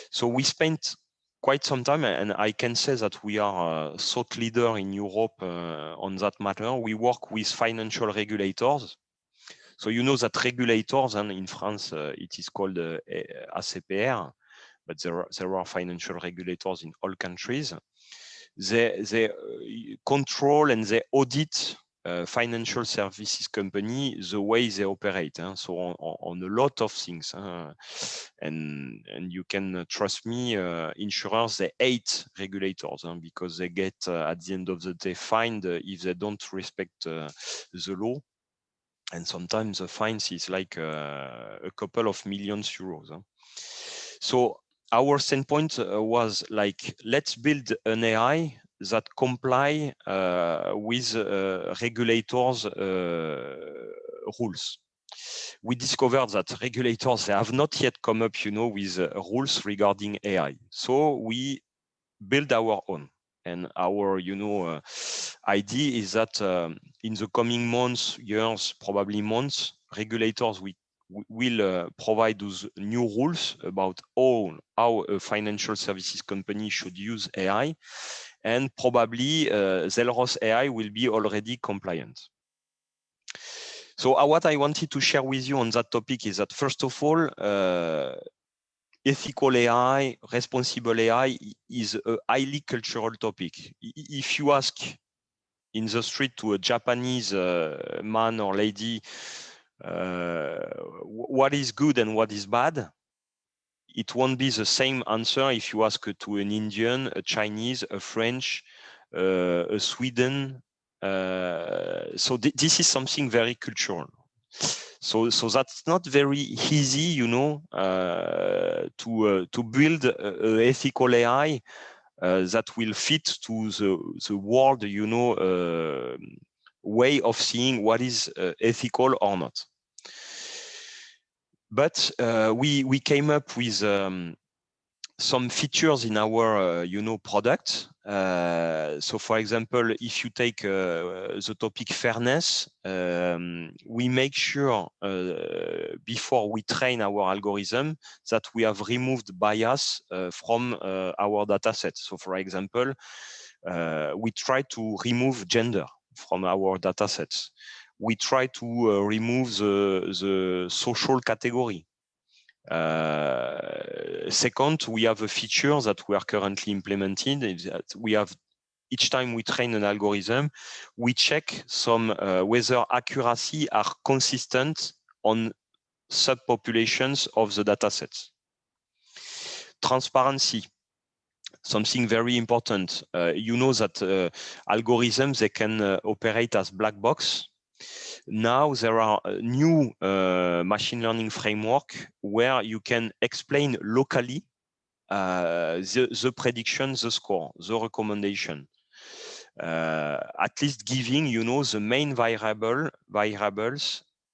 So we spent quite some time, and I can say that we are a thought leader in Europe on that matter. We work with financial regulators. So you know that regulators, and in France it is called ACPR, but there are financial regulators in all countries. They control and they audit financial services company the way they operate. So on a lot of things. And you can trust me, insurers, they hate regulators because they get at the end of the day fined if they don't respect the law. And sometimes the fines is like a couple of millions euros. So our standpoint was like, let's build an AI that comply with regulators' rules. We discovered that regulators, they have not yet come up, with rules regarding AI. So we build our own. And our, idea is that in the coming months, years, probably months, regulators will provide those new rules about how a financial services company should use AI, and probably Zelros AI will be already compliant. So what I wanted to share with you on that topic is that, first of all, ethical AI, responsible AI is a highly cultural topic. If you ask in the street to a Japanese man or lady what is good and what is bad, it won't be the same answer if you ask to an Indian, a Chinese, a French, a Sweden. So this is something very cultural. So that's not very easy, to build an ethical AI that will fit to the world, way of seeing what is ethical or not. But we came up with some features in our product. So for example, if you take the topic fairness, we make sure before we train our algorithm that we have removed bias from our data set. So for example, we try to remove gender from our data sets. We try to remove the social category. Second, we have a feature that we are currently implementing. Is that we have each time we train an algorithm, we check some whether accuracy are consistent on subpopulations of the data sets. Transparency, something very important. You know that algorithms, they can operate as black box. Now there are new machine learning framework where you can explain locally the prediction, the score, the recommendation. At least giving, you know, the main variables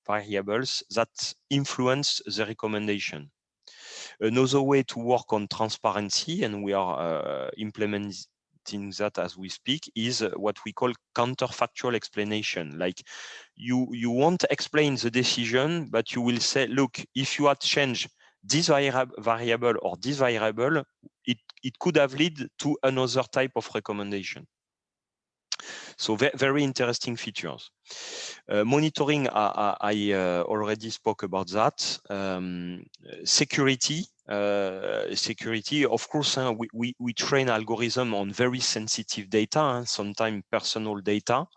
that influence the recommendation. Another way to work on transparency, and we are implementing that as we speak, is what we call counterfactual explanation. Like you won't explain the decision, but you will say, look, if you had changed this variable or this variable, it could have led to another type of recommendation. So very interesting features. Monitoring, I already spoke about that. Security, of course, we train algorithm on very sensitive data, sometimes personal data.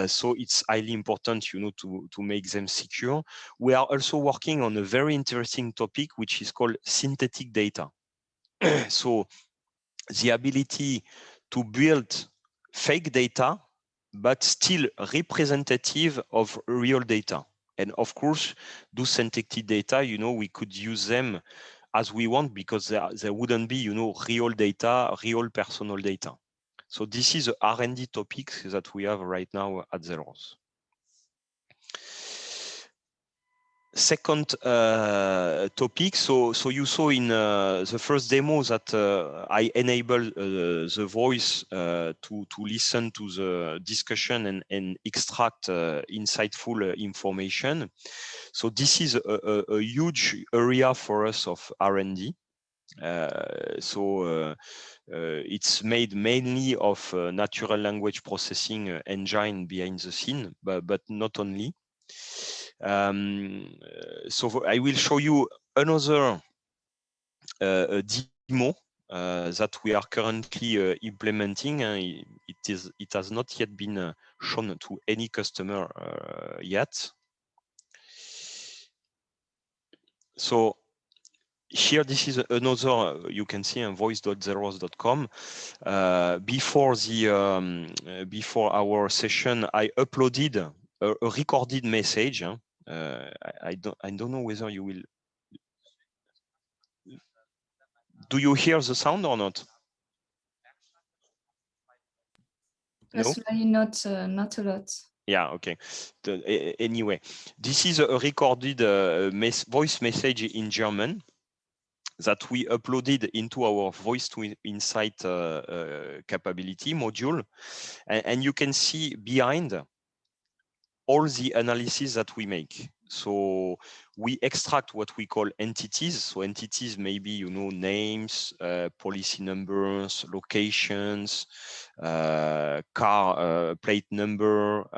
So it's highly important, you know, to make them secure. We are also working on a very interesting topic, which is called synthetic data. So the ability to build fake data, but still representative of real data. And of course, those synthetic data, you know, we could use them as we want because there wouldn't be, you know, real data, real personal data. So this is a R&D topic that we have right now at Zelros. Second topic, so you saw in the first demo that I enable the voice to listen to the discussion and extract insightful information. So this is a huge area for us of R&D. It's made mainly of natural language processing engine behind the scene, but not only. So I will show you another demo that we are currently implementing. It has not yet been shown to any customer yet. So here, this is another, you can see on voice.zelros.com. Before our session, I uploaded a recorded message. I don't know whether you will. Do you hear the sound or not? Personally, no? Not a lot. Yeah, okay. Anyway, this is a recorded voice message in German that we uploaded into our Voice to Insight capability module. And you can see behind all the analysis that we make. So we extract what we call entities. So entities may be, you know, names, policy numbers, locations, car plate number,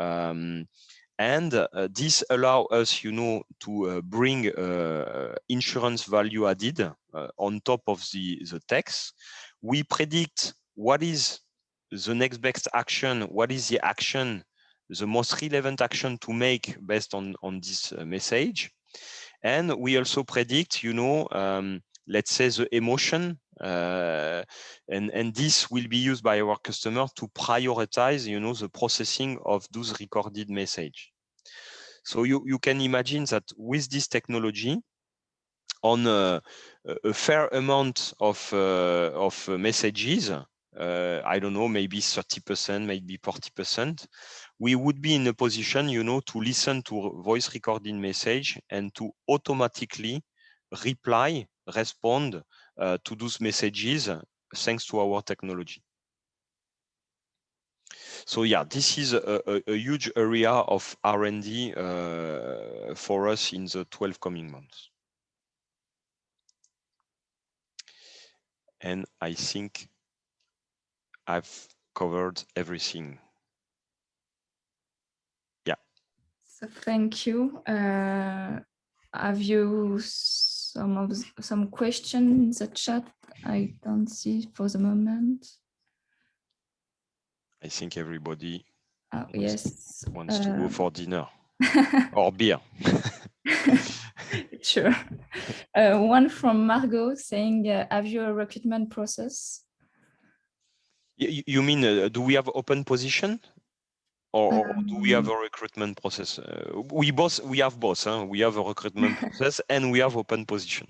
and this allow us, you know, to bring insurance value added on top of the text. We predict what is the next best action, what is the action, the most relevant action to make based on this message. And we also predict, you know, let's say the emotion, and this will be used by our customer to prioritize, you know, the processing of those recorded message. So you can imagine that with this technology, on a fair amount of messages, I don't know, maybe 30%, maybe 40%, we would be in a position, you know, to listen to voice recording message and to automatically respond to those messages thanks to our technology. So yeah, this is a huge area of R&D for us in the 12 coming months. And I think I've covered everything. Yeah. So thank you. Have you some questions in the chat? I don't see for the moment. I think everybody wants to go for dinner or beer. Sure. One from Margot saying, have you a recruitment process? You mean, do we have open position? Or do we have a recruitment process? We have both. Huh? We have a recruitment process and we have open position.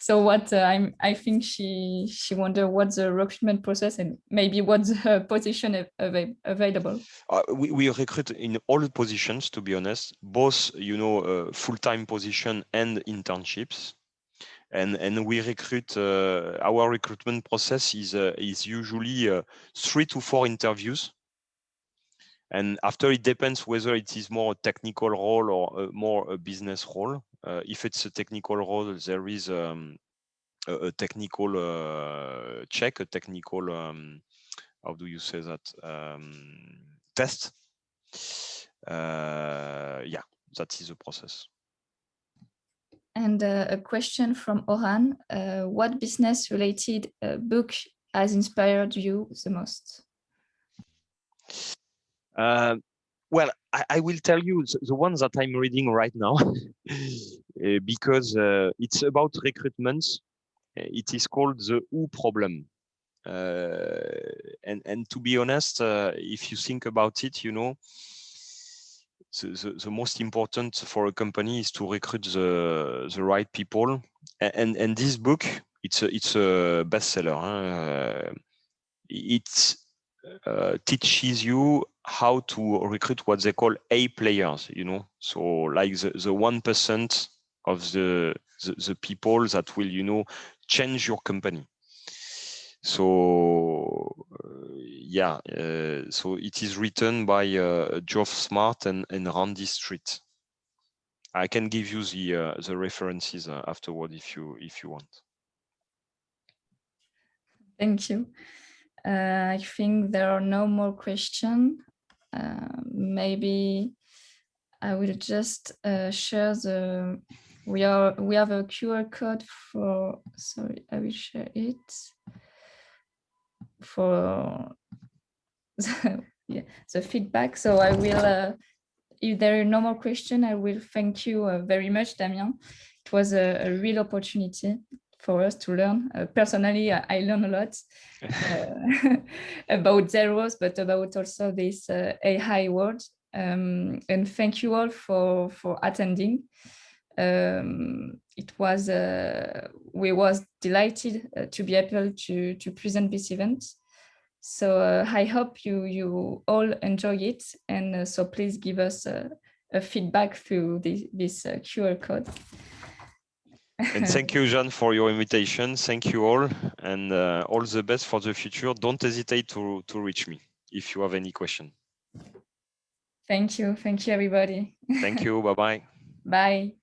So what I think she wondered what's the recruitment process and maybe what's the position available. We recruit in all positions, to be honest, both full-time position and internships. And we recruit. Our recruitment process is usually 3 to 4 interviews. And after, it depends whether it is more a technical role or more a business role. If it's a technical role, there is a technical check, a technical, how do you say that, test. Yeah, that is the process. And a question from Oran, what business-related book has inspired you the most? Well, I will tell you the one that I'm reading right now, because it's about recruitment. It is called The Who Problem. And to be honest, if you think about it, the most important for a company is to recruit the right people. And this book, it's a bestseller. It teaches you how to recruit what they call A players, so like the 1% of the people that will, change your company. So so it is written by Geoff Smart and Randy Street. I can give you the references afterward if you want. Thank you. I think there are no more questions. Maybe I will just share we have a QR code for, sorry, I will share it for the feedback. So I will, if there are no more questions, I will thank you very much, Damien. It was a real opportunity for us to learn. Personally, I learned a lot about zeros, but about also this AI world. And thank you all for attending. It was we was delighted to be able to present this event. So I hope you all enjoy it, and so please give us a feedback through this QR code. And thank you, Jeanne, for your invitation. Thank you all, and all the best for the future. Don't hesitate to reach me if you have any question. Thank you, everybody. Thank you. Bye-bye. Bye.